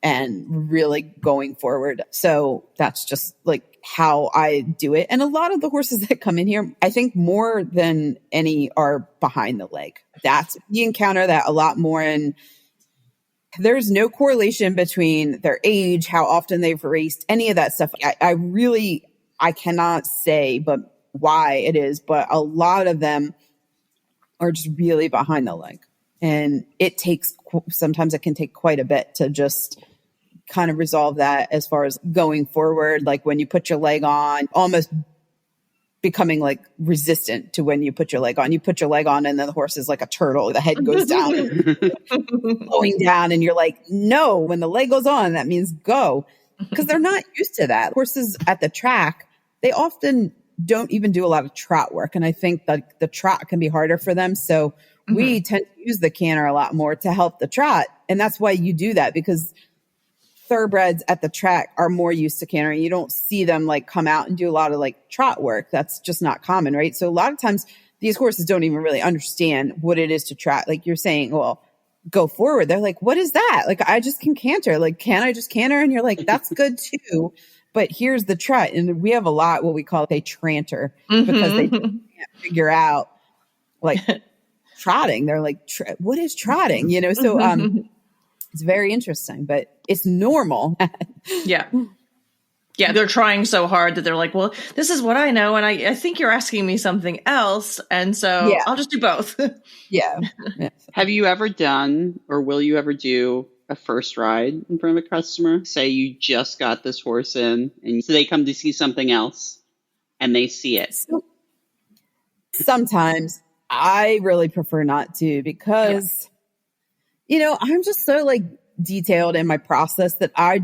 and really going forward. So that's just like how I do it. And a lot of the horses that come in here, I think more than any are behind the leg. That's, you encounter that a lot more. And there's no correlation between their age, how often they've raced, any of that stuff. I cannot say, but why it is, but a lot of them are just really behind the leg. And sometimes it can take quite a bit to just kind of resolve that, as far as going forward. Like when you put your leg on, almost becoming like resistant to when you put your leg on. You put your leg on and then the horse is like a turtle. The head goes down and going down. And you're like, no, when the leg goes on, that means go. Because they're not used to that. Horses at the track, they often don't even do a lot of trot work. And I think that the trot can be harder for them. So we tend to use the canter a lot more to help the trot. And that's why you do that, because thoroughbreds at the track are more used to cantering. You don't see them like come out and do a lot of like trot work. That's just not common, right? So a lot of times these horses don't even really understand what it is to trot. Like you're saying, well, go forward. They're like, what is that? Like, I just can canter. Like, can I just canter? And you're like, that's good too. But here's the trot. And we have a lot, what we call a tranter, because they can't figure out like trotting. They're like, what is trotting? You know? So, it's very interesting, but it's normal. Yeah. Yeah. They're trying so hard that they're like, well, this is what I know. And I think you're asking me something else. And so I'll just do both. Yeah. Have you ever done, or will you ever do, a first ride in front of a customer? Say you just got this horse in and so they come to see something else and they see it. Sometimes I really prefer not to because, you know, I'm just so like detailed in my process that I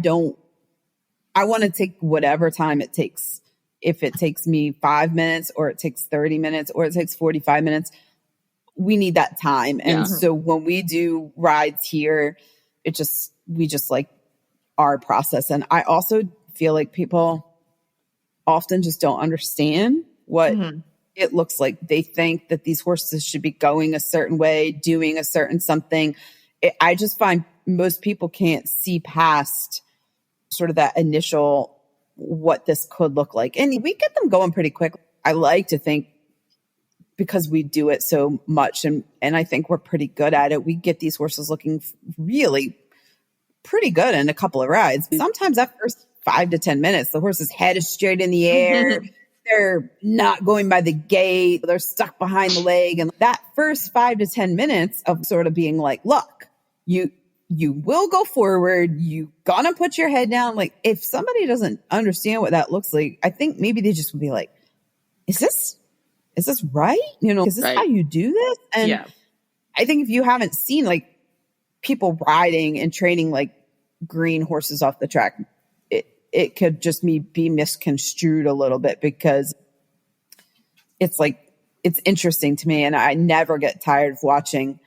want to take whatever time it takes. If it takes me 5 minutes or it takes 30 minutes or it takes 45 minutes, we need that time. And so when we do rides here, we just like our process. And I also feel like people often just don't understand what it looks like. They think that these horses should be going a certain way, doing a certain something. I just find most people can't see past sort of that initial, what this could look like. And we get them going pretty quick. I like to think because we do it so much and I think we're pretty good at it. We get these horses looking really pretty good in a couple of rides. Sometimes that first 5 to 10 minutes, the horse's head is straight in the air. They're not going by the gate. They're stuck behind the leg. And that first 5 to 10 minutes of sort of being like, look, you will go forward. You gonna put your head down. Like if somebody doesn't understand what that looks like, I think maybe they just would be like, is this right? You know, is this how you do this? And I think if you haven't seen like people riding and training like green horses off the track, it could just be misconstrued a little bit because it's like, it's interesting to me. And I never get tired of watching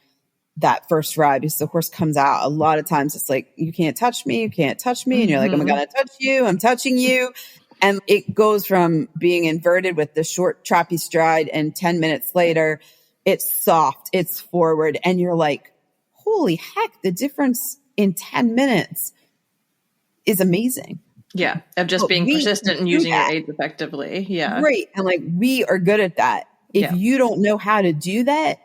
that first ride because the horse comes out. A lot of times it's like, you can't touch me. You can't touch me. And you're like, I'm going to touch you. I'm touching you. And it goes from being inverted with the short choppy stride. And 10 minutes later, it's soft, it's forward. And you're like, holy heck, the difference in 10 minutes is amazing. Yeah. Of just being persistent and using your aids effectively. Yeah. Great. And like, we are good at that. If you don't know how to do that,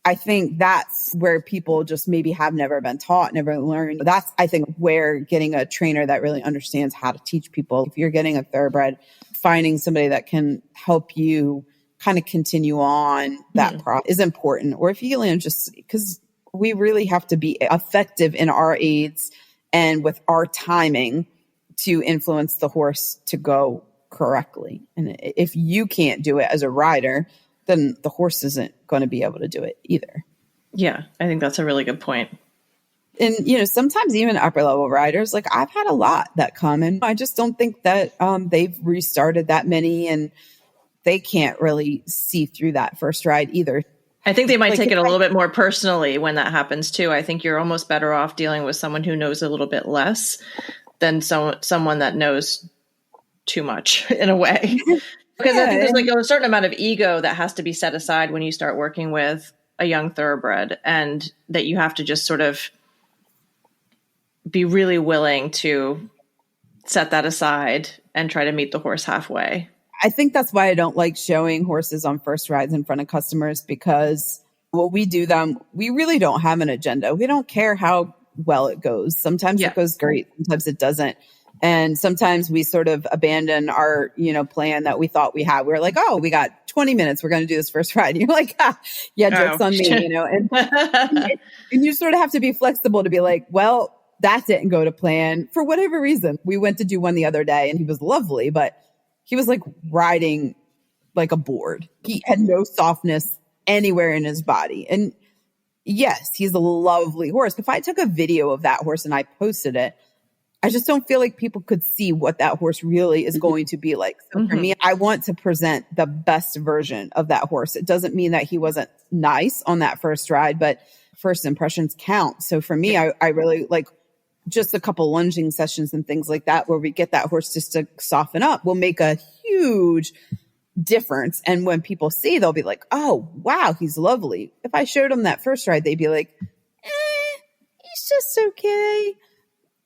I think that's where people just maybe have never been taught, never learned. That's, I think, where getting a trainer that really understands how to teach people. If you're getting a thoroughbred, finding somebody that can help you kind of continue on that process is important. Or if you just, because we really have to be effective in our aids and with our timing to influence the horse to go correctly. And if you can't do it as a rider, then the horse isn't going to be able to do it either. Yeah, I think that's a really good point. And, you know, sometimes even upper level riders, like I've had a lot that come and I just don't think that they've restarted that many and they can't really see through that first ride either. I think they might take it a little bit more personally when that happens too. I think you're almost better off dealing with someone who knows a little bit less than someone that knows too much in a way. Because I think there's like a certain amount of ego that has to be set aside when you start working with a young thoroughbred, and that you have to just sort of be really willing to set that aside and try to meet the horse halfway. I think that's why I don't like showing horses on first rides in front of customers, because when we do them, we really don't have an agenda. We don't care how well it goes. Sometimes it goes great. Sometimes it doesn't. And sometimes we sort of abandon our, plan that we thought we had. We're like, oh, we got 20 minutes. We're going to do this first ride. And you're like, joke's on me, and you sort of have to be flexible to be like, well, that didn't go to plan for whatever reason. We went to do one the other day and he was lovely, but he was like riding like a board. He had no softness anywhere in his body. And yes, he's a lovely horse. If I took a video of that horse and I posted it, I just don't feel like people could see what that horse really is going to be like. So for me, I want to present the best version of that horse. It doesn't mean that he wasn't nice on that first ride, but first impressions count. So for me, I really like just a couple lunging sessions and things like that, where we get that horse just to soften up, will make a huge difference. And when people see, they'll be like, oh, wow, he's lovely. If I showed them that first ride, they'd be like, he's just okay.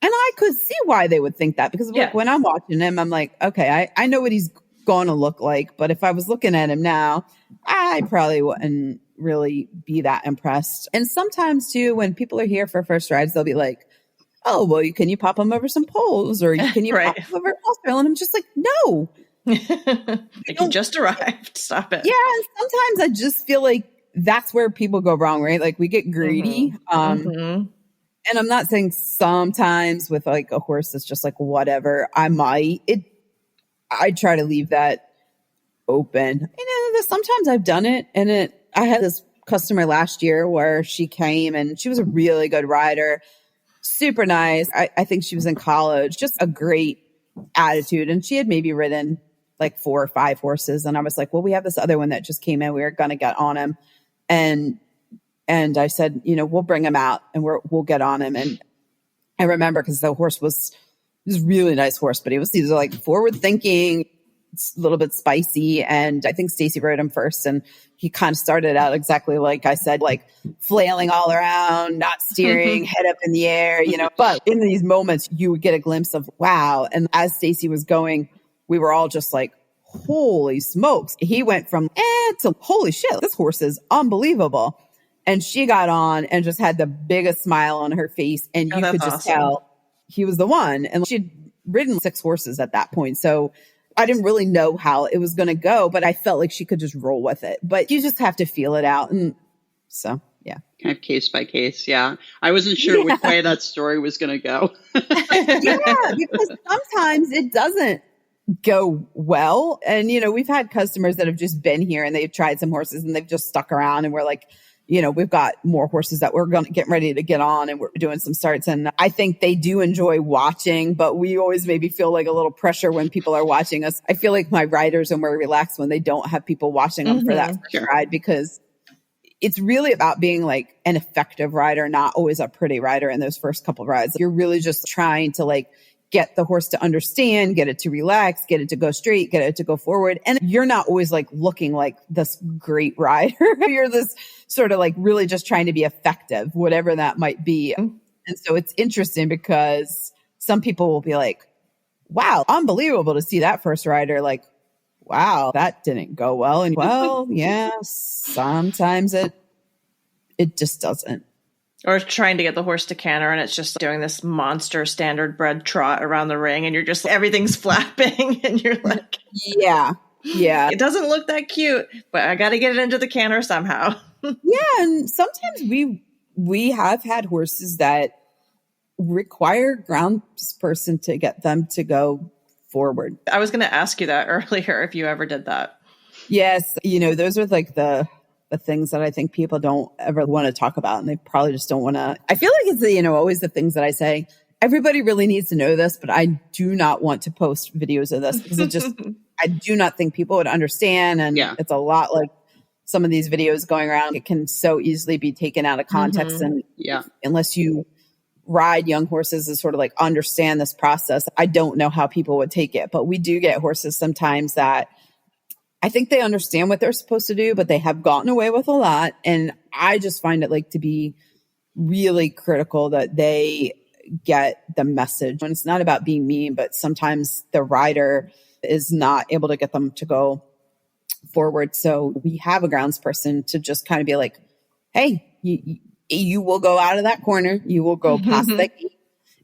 And I could see why they would think that, because like, when I'm watching him, I'm like, okay, I know what he's going to look like. But if I was looking at him now, I probably wouldn't really be that impressed. And sometimes too, when people are here for first rides, they'll be like, oh, well, can you pop them over some poles, or can you pop them over a hospital? And I'm just like, no. Like, you just arrived. Stop it. Yeah. And sometimes I just feel like that's where people go wrong, right? Like, we get greedy. And I'm not saying sometimes with like a horse that's just like whatever, I try to leave that open. Sometimes I've done it, and I had this customer last year where she came and she was a really good rider, super nice. I think she was in college, just a great attitude. And she had maybe ridden like 4 or 5 horses. And I was like, well, we have this other one that just came in. We were going to get on him. And I said, we'll bring him out and we'll get on him. And I remember, because the horse was a really nice horse, but he was like forward thinking, a little bit spicy. And I think Stacy rode him first, and he kind of started out exactly like I said, like flailing all around, not steering, head up in the air, But in these moments, you would get a glimpse of wow. And as Stacy was going, we were all just like, holy smokes. He went from to holy shit, this horse is unbelievable. And she got on and just had the biggest smile on her face. And you could just tell he was the one. And she'd ridden 6 horses at that point. So I didn't really know how it was going to go, but I felt like she could just roll with it. But you just have to feel it out. And so, yeah. Kind of case by case. Yeah. I wasn't sure which way that story was going to go. Yeah, because sometimes it doesn't go well. And, we've had customers that have just been here and they've tried some horses and they've just stuck around, and we're like, we've got more horses that we're going to get ready to get on, and we're doing some starts. And I think they do enjoy watching, but we always maybe feel like a little pressure when people are watching us. I feel like my riders are more relaxed when they don't have people watching them for that first ride, because it's really about being like an effective rider, not always a pretty rider in those first couple of rides. You're really just trying to like get the horse to understand, get it to relax, get it to go straight, get it to go forward. And you're not always like looking like this great rider. You're this sort of like really just trying to be effective, whatever that might be. And so it's interesting because some people will be like, wow, unbelievable to see that first rider. Like, wow, that didn't go well. And well, yeah, sometimes it just doesn't. Or trying to get the horse to canter, and it's just doing this monster standard bred trot around the ring, and you're just, everything's flapping, and you're like, yeah. It doesn't look that cute, but I got to get it into the canter somehow. Yeah, and sometimes we have had horses that require groundsperson to get them to go forward. I was going to ask you that earlier, if you ever did that. Yes, those are like the things that I think people don't ever want to talk about, and they probably just don't want to. I feel like it's always the things that I say, everybody really needs to know this, but I do not want to post videos of this because it just, I do not think people would understand. And it's a lot like some of these videos going around. It can so easily be taken out of context. And unless you ride young horses and sort of like understand this process, I don't know how people would take it. But we do get horses sometimes that I think they understand what they're supposed to do, but they have gotten away with a lot. And I just find it like to be really critical that they get the message. And it's not about being mean, but sometimes the rider is not able to get them to go forward. So we have a groundsperson to just kind of be like, hey, you will go out of that corner. You will go past that gate.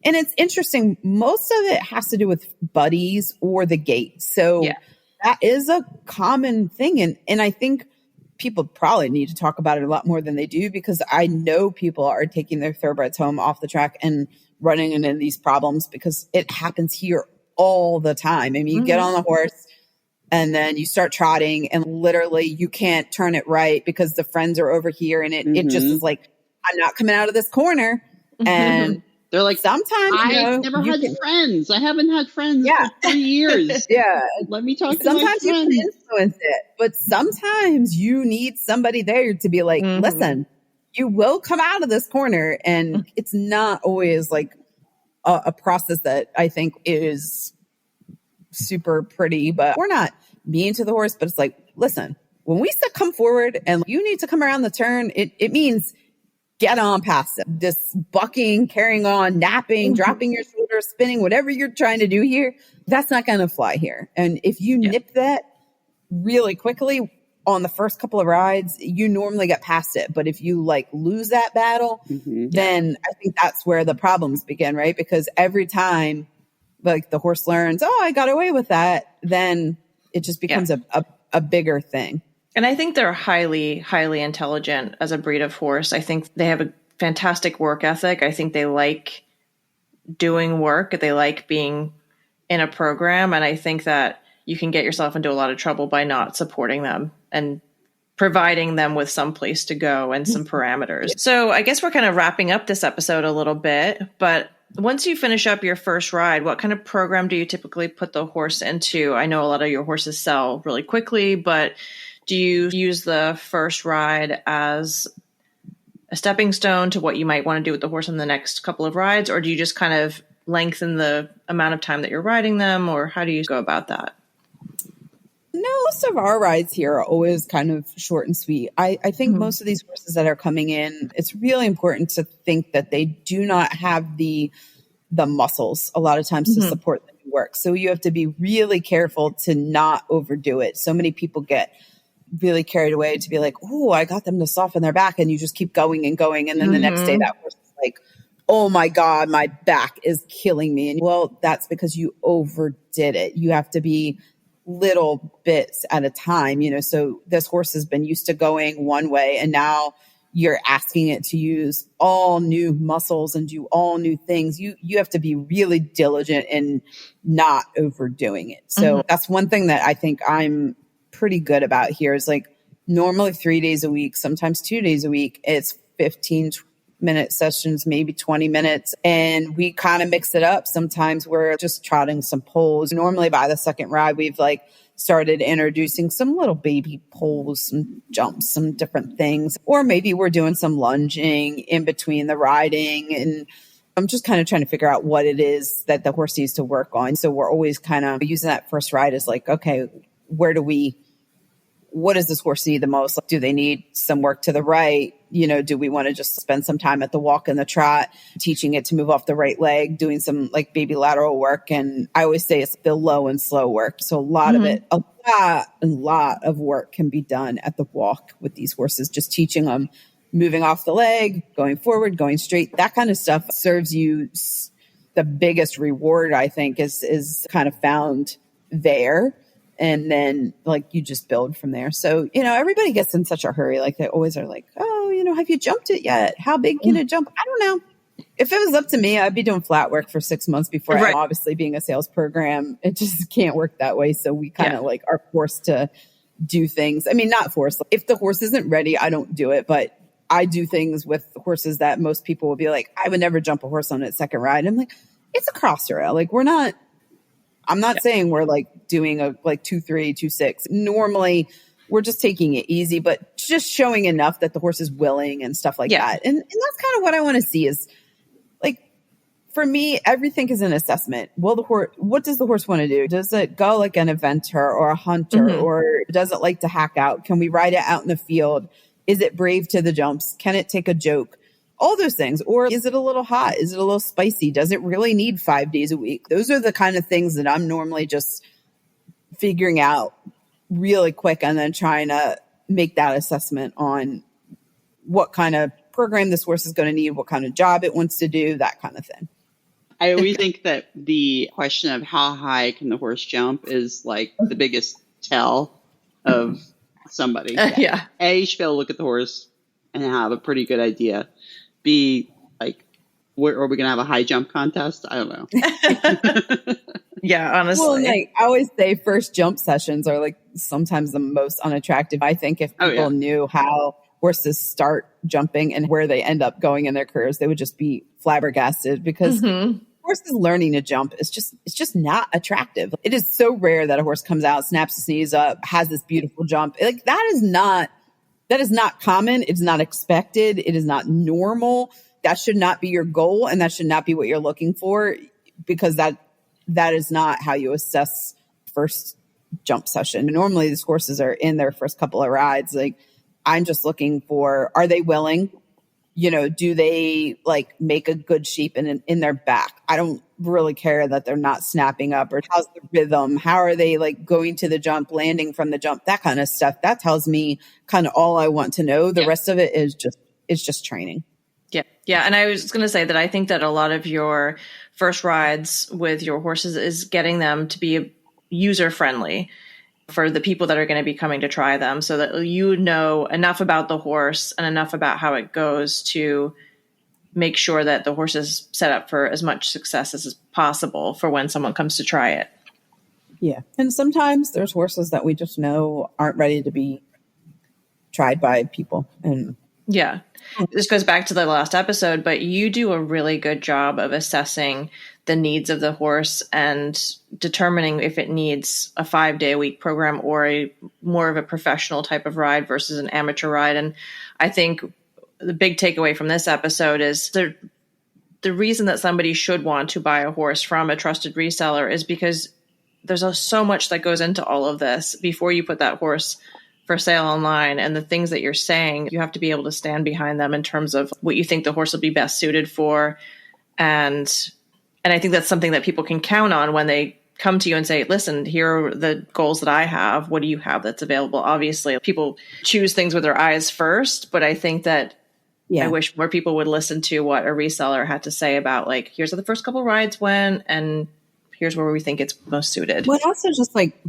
And it's interesting. Most of it has to do with buddies or the gate. So that is a common thing. And I think people probably need to talk about it a lot more than they do, because I know people are taking their thoroughbreds home off the track and running into these problems because it happens here all the time. I mean, you get on the horse and then you start trotting and literally you can't turn it right because the friends are over here, and it just is like, I'm not coming out of this corner. And they're like, sometimes I've never had friends. I haven't had friends for 3 years. Let me talk to my friends. Sometimes you can influence it, but sometimes you need somebody there to be like, listen, you will come out of this corner. And it's not always like a process that I think is super pretty, but we're not mean to the horse. But it's like, listen, when we say come forward and you need to come around the turn, it means get on past it. This bucking, carrying on, napping, dropping your shoulders, spinning, whatever you're trying to do here, that's not going to fly here. And if you nip that really quickly on the first couple of rides, you normally get past it. But if you like lose that battle, then I think that's where the problems begin, right? Because every time like the horse learns, oh, I got away with that, then it just becomes a bigger thing. And I think they're highly, highly intelligent as a breed of horse. I think they have a fantastic work ethic. I think they like doing work. They like being in a program. And I think that you can get yourself into a lot of trouble by not supporting them and providing them with some place to go and some parameters. So I guess we're kind of wrapping up this episode a little bit, but once you finish up your first ride, what kind of program do you typically put the horse into? I know a lot of your horses sell really quickly, but do you use the first ride as a stepping stone to what you might want to do with the horse in the next couple of rides? Or do you just kind of lengthen the amount of time that you're riding them? Or how do you go about that? No, most of our rides here are always kind of short and sweet. I think most of these horses that are coming in, it's really important to think that they do not have the muscles a lot of times to support the new work. So you have to be really careful to not overdo it. So many people get really carried away to be like, oh, I got them to soften their back, and you just keep going and going. And then the next day that horse is like, oh my God, my back is killing me. And well, that's because you overdid it. You have to be little bits at a time, so this horse has been used to going one way, and now you're asking it to use all new muscles and do all new things. You have to be really diligent in not overdoing it. So that's one thing that I think I'm pretty good about here is like normally 3 days a week, sometimes 2 days a week. It's 15-minute sessions, maybe 20 minutes. And we kind of mix it up. Sometimes we're just trotting some poles. Normally by the second ride, we've like started introducing some little baby poles, some jumps, some different things. Or maybe we're doing some lunging in between the riding. And I'm just kind of trying to figure out what it is that the horse needs to work on. So we're always kind of using that first ride as like, okay, what does this horse need the most? Like, do they need some work to the right? Do we want to just spend some time at the walk and the trot, teaching it to move off the right leg, doing some like baby lateral work? And I always say it's the low and slow work. So a lot of it, a lot of work can be done at the walk with these horses, just teaching them moving off the leg, going forward, going straight. That kind of stuff serves you. The biggest reward, I think, is kind of found there. And then like you just build from there. So, everybody gets in such a hurry. Like they always are like, oh, have you jumped it yet? How big can it jump? I don't know. If it was up to me, I'd be doing flat work for 6 months before I'm obviously being a sales program. It just can't work that way. So we kind of like are forced to do things. I mean, not forced. If the horse isn't ready, I don't do it. But I do things with horses that most people will be like, I would never jump a horse on its second ride. I'm like, it's a cross rail. Like I'm not saying we're like doing a like 2-3, 2-6. Normally we're just taking it easy, but just showing enough that the horse is willing and stuff like that. And that's kind of what I want to see is like, for me, everything is an assessment. What does the horse want to do? Does it go like an eventer or a hunter, or does it like to hack out? Can we ride it out in the field? Is it brave to the jumps? Can it take a joke? All those things. Or is it a little hot? Is it a little spicy? Does it really need 5 days a week? Those are the kind of things that I'm normally just figuring out really quick and then trying to make that assessment on what kind of program this horse is going to need, what kind of job it wants to do, that kind of thing. I always think that the question of how high can the horse jump is like the biggest tell of somebody. A, you should be able to look at the horse and have a pretty good idea. B, like, are we going to have a high jump contest? I don't know. Yeah, honestly. Well, like, I always say first jump sessions are like sometimes the most unattractive. I think if people knew how horses start jumping and where they end up going in their careers, they would just be flabbergasted because horses learning to jump is just not attractive. It is so rare that a horse comes out, snaps his knees up, has this beautiful jump. Like that is not common. It's not expected. It is not normal. That should not be your goal. And that should not be what you're looking for, because that is not how you assess first jump session. Normally these horses are in their first couple of rides. Like I'm just looking for, are they willing? Do they like make a good shape in their back? I don't really care that they're not snapping up, or how's the rhythm? How are they like going to the jump, landing from the jump, that kind of stuff. That tells me kind of all I want to know. The rest of it is just training. Yeah. Yeah. And I was going to say that I think that a lot of your first rides with your horses is getting them to be user friendly for the people that are going to be coming to try them, so that you know enough about the horse and enough about how it goes to make sure that the horse is set up for as much success as possible for when someone comes to try it. Yeah. And sometimes there's horses that we just know aren't ready to be tried by people. And yeah, this goes back to the last episode, but you do a really good job of assessing the needs of the horse and determining if it needs a 5-day-a-week program or more of a professional type of ride versus an amateur ride. And I think the big takeaway from this episode is the reason that somebody should want to buy a horse from a trusted reseller is because there's so much that goes into all of this before you put that horse for sale online. And the things that you're saying, you have to be able to stand behind them in terms of what you think the horse will be best suited for. And I think that's something that people can count on when they come to you and say, listen, here are the goals that I have. What do you have that's available? Obviously, people choose things with their eyes first, but I think that I wish more people would listen to what a reseller had to say about, like, here's how the first couple rides went, and here's where we think it's most suited. Well, also just like,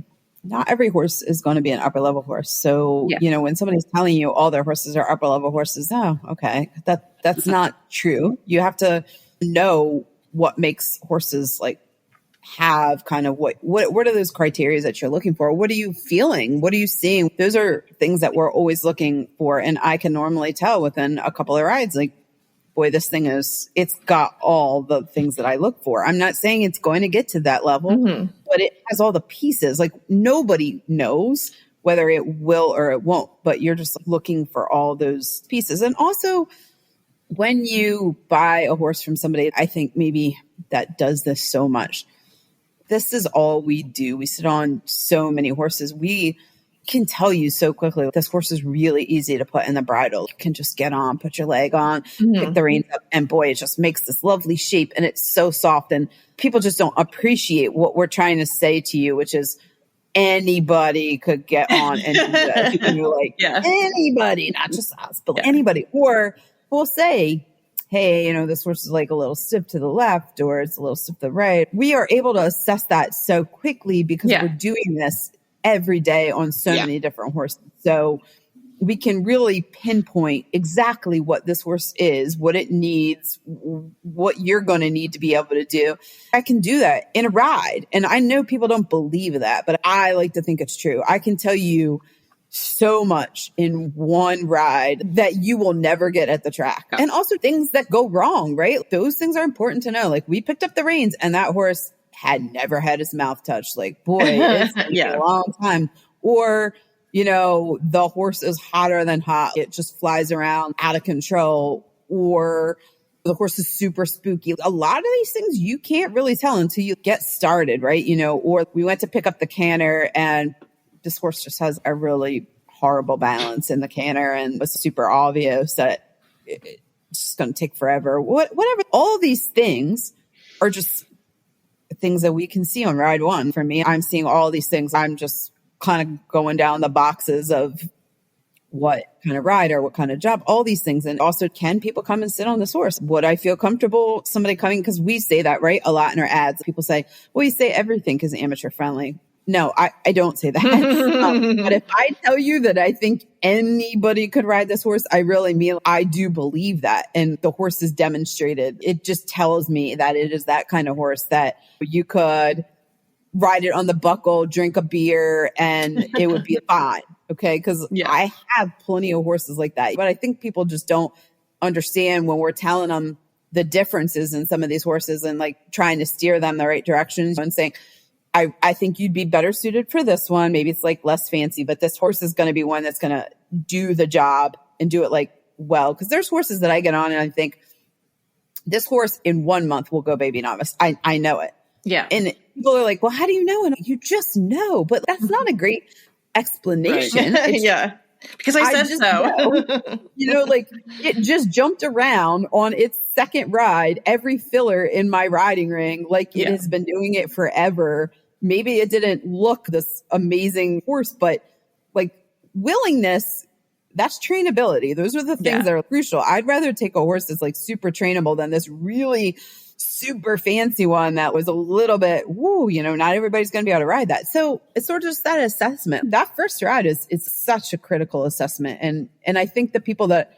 not every horse is going to be an upper level horse. So, when somebody's telling you all their horses are upper level horses, oh, okay. That's not true. You have to know what makes horses like have kind of what are those criteria that you're looking for? What are you feeling? What are you seeing? Those are things that we're always looking for. And I can normally tell within a couple of rides, like, boy, this thing it's got all the things that I look for. I'm not saying it's going to get to that level, but it has all the pieces. Like, nobody knows whether it will or it won't, but you're just looking for all those pieces. And also, when you buy a horse from somebody, I think maybe that does this so much. This is all we do. We sit on so many horses. We can tell you so quickly, this horse is really easy to put in the bridle. You can just get on, put your leg on, pick the reins up, and boy, it just makes this lovely shape, and it's so soft. And people just don't appreciate what we're trying to say to you, which is anybody could get on and do this. And you're like, anybody, not just us, but anybody. Or we'll say, hey, this horse is like a little stiff to the left, or it's a little stiff to the right. We are able to assess that so quickly because we're doing this every day on so many different horses. So we can really pinpoint exactly what this horse is, what it needs, what you're going to need to be able to do. I can do that in a ride. And I know people don't believe that, but I like to think it's true. I can tell you so much in one ride that you will never get at the track. And also things that go wrong, right? Those things are important to know. Like, we picked up the reins and that horse had never had his mouth touched. Like, boy, it's been a long time. Or, the horse is hotter than hot. It just flies around out of control. Or the horse is super spooky. A lot of these things you can't really tell until you get started, right? Or we went to pick up the canter and this horse just has a really horrible balance in the canter and was super obvious that it's just going to take forever. Whatever. All these things are just things that we can see on ride one. For me, I'm seeing all these things. I'm just kind of going down the boxes of what kind of rider, what kind of job, all these things. And also, can people come and sit on this horse? Would I feel comfortable somebody coming? Because we say that, right? A lot in our ads. People say, well, you say everything is amateur friendly. No, I don't say that. But if I tell you that I think anybody could ride this horse, I really mean, I do believe that. And the horse is demonstrated. It just tells me that it is that kind of horse that you could ride it on the buckle, drink a beer, and it would be fine. Okay. Because I have plenty of horses like that. But I think people just don't understand when we're telling them the differences in some of these horses and like trying to steer them the right direction and saying, I think you'd be better suited for this one. Maybe it's like less fancy, but this horse is going to be one that's going to do the job and do it like well. Because there's horses that I get on and I think this horse in 1 month will go baby novice. I know it. Yeah. And people are like, well, how do you know? And you just know. But that's not a great explanation. Right. Because I said just so. like it just jumped around on its second ride, every filler in my riding ring, like it has been doing it forever. Maybe it didn't look this amazing horse, but like willingness, that's trainability. Those are the things that are crucial. I'd rather take a horse that's like super trainable than this really super fancy one that was a little bit, not everybody's going to be able to ride that. So it's sort of just that assessment. That first ride is such a critical assessment. And I think the people that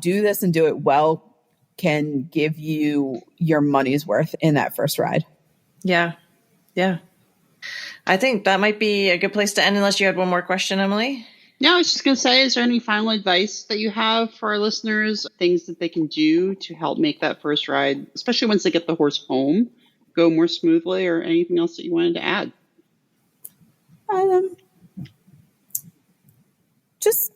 do this and do it well can give you your money's worth in that first ride. Yeah. Yeah. I think that might be a good place to end, unless you had one more question, Emily. No, I was just going to say, is there any final advice that you have for our listeners, things that they can do to help make that first ride, especially once they get the horse home, go more smoothly, or anything else that you wanted to add?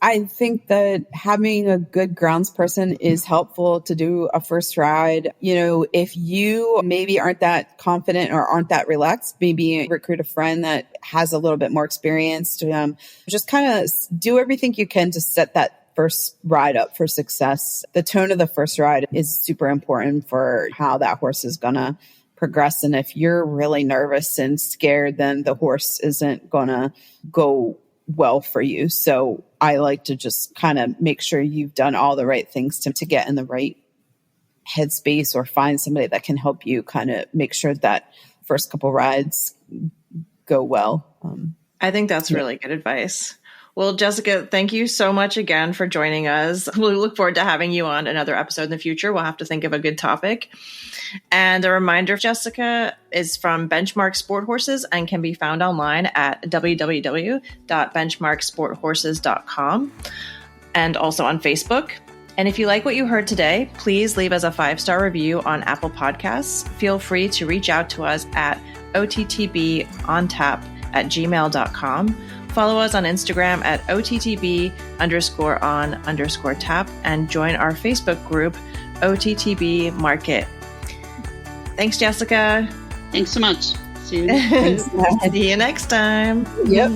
I think that having a good grounds person is helpful to do a first ride. If you maybe aren't that confident or aren't that relaxed, maybe recruit a friend that has a little bit more experience to just kind of do everything you can to set that first ride up for success. The tone of the first ride is super important for how that horse is going to progress. And if you're really nervous and scared, then the horse isn't going to go well for you. So I like to just kind of make sure you've done all the right things to get in the right headspace, or find somebody that can help you kind of make sure that first couple rides go well. I think that's really good advice. Well, Jessica, thank you so much again for joining us. We look forward to having you on another episode in the future. We'll have to think of a good topic. And a reminder, Jessica is from Benchmark Sporthorses and can be found online at www.benchmarksporthorses.com, and also on Facebook. And if you like what you heard today, please leave us a 5-star review on Apple Podcasts. Feel free to reach out to us at OTTBOnTap@gmail.com. Follow us on Instagram at OTTB_on_tap, and join our Facebook group, OTTB Market. Thanks, Jessica. Thanks so much. See you. See you next time. Yep.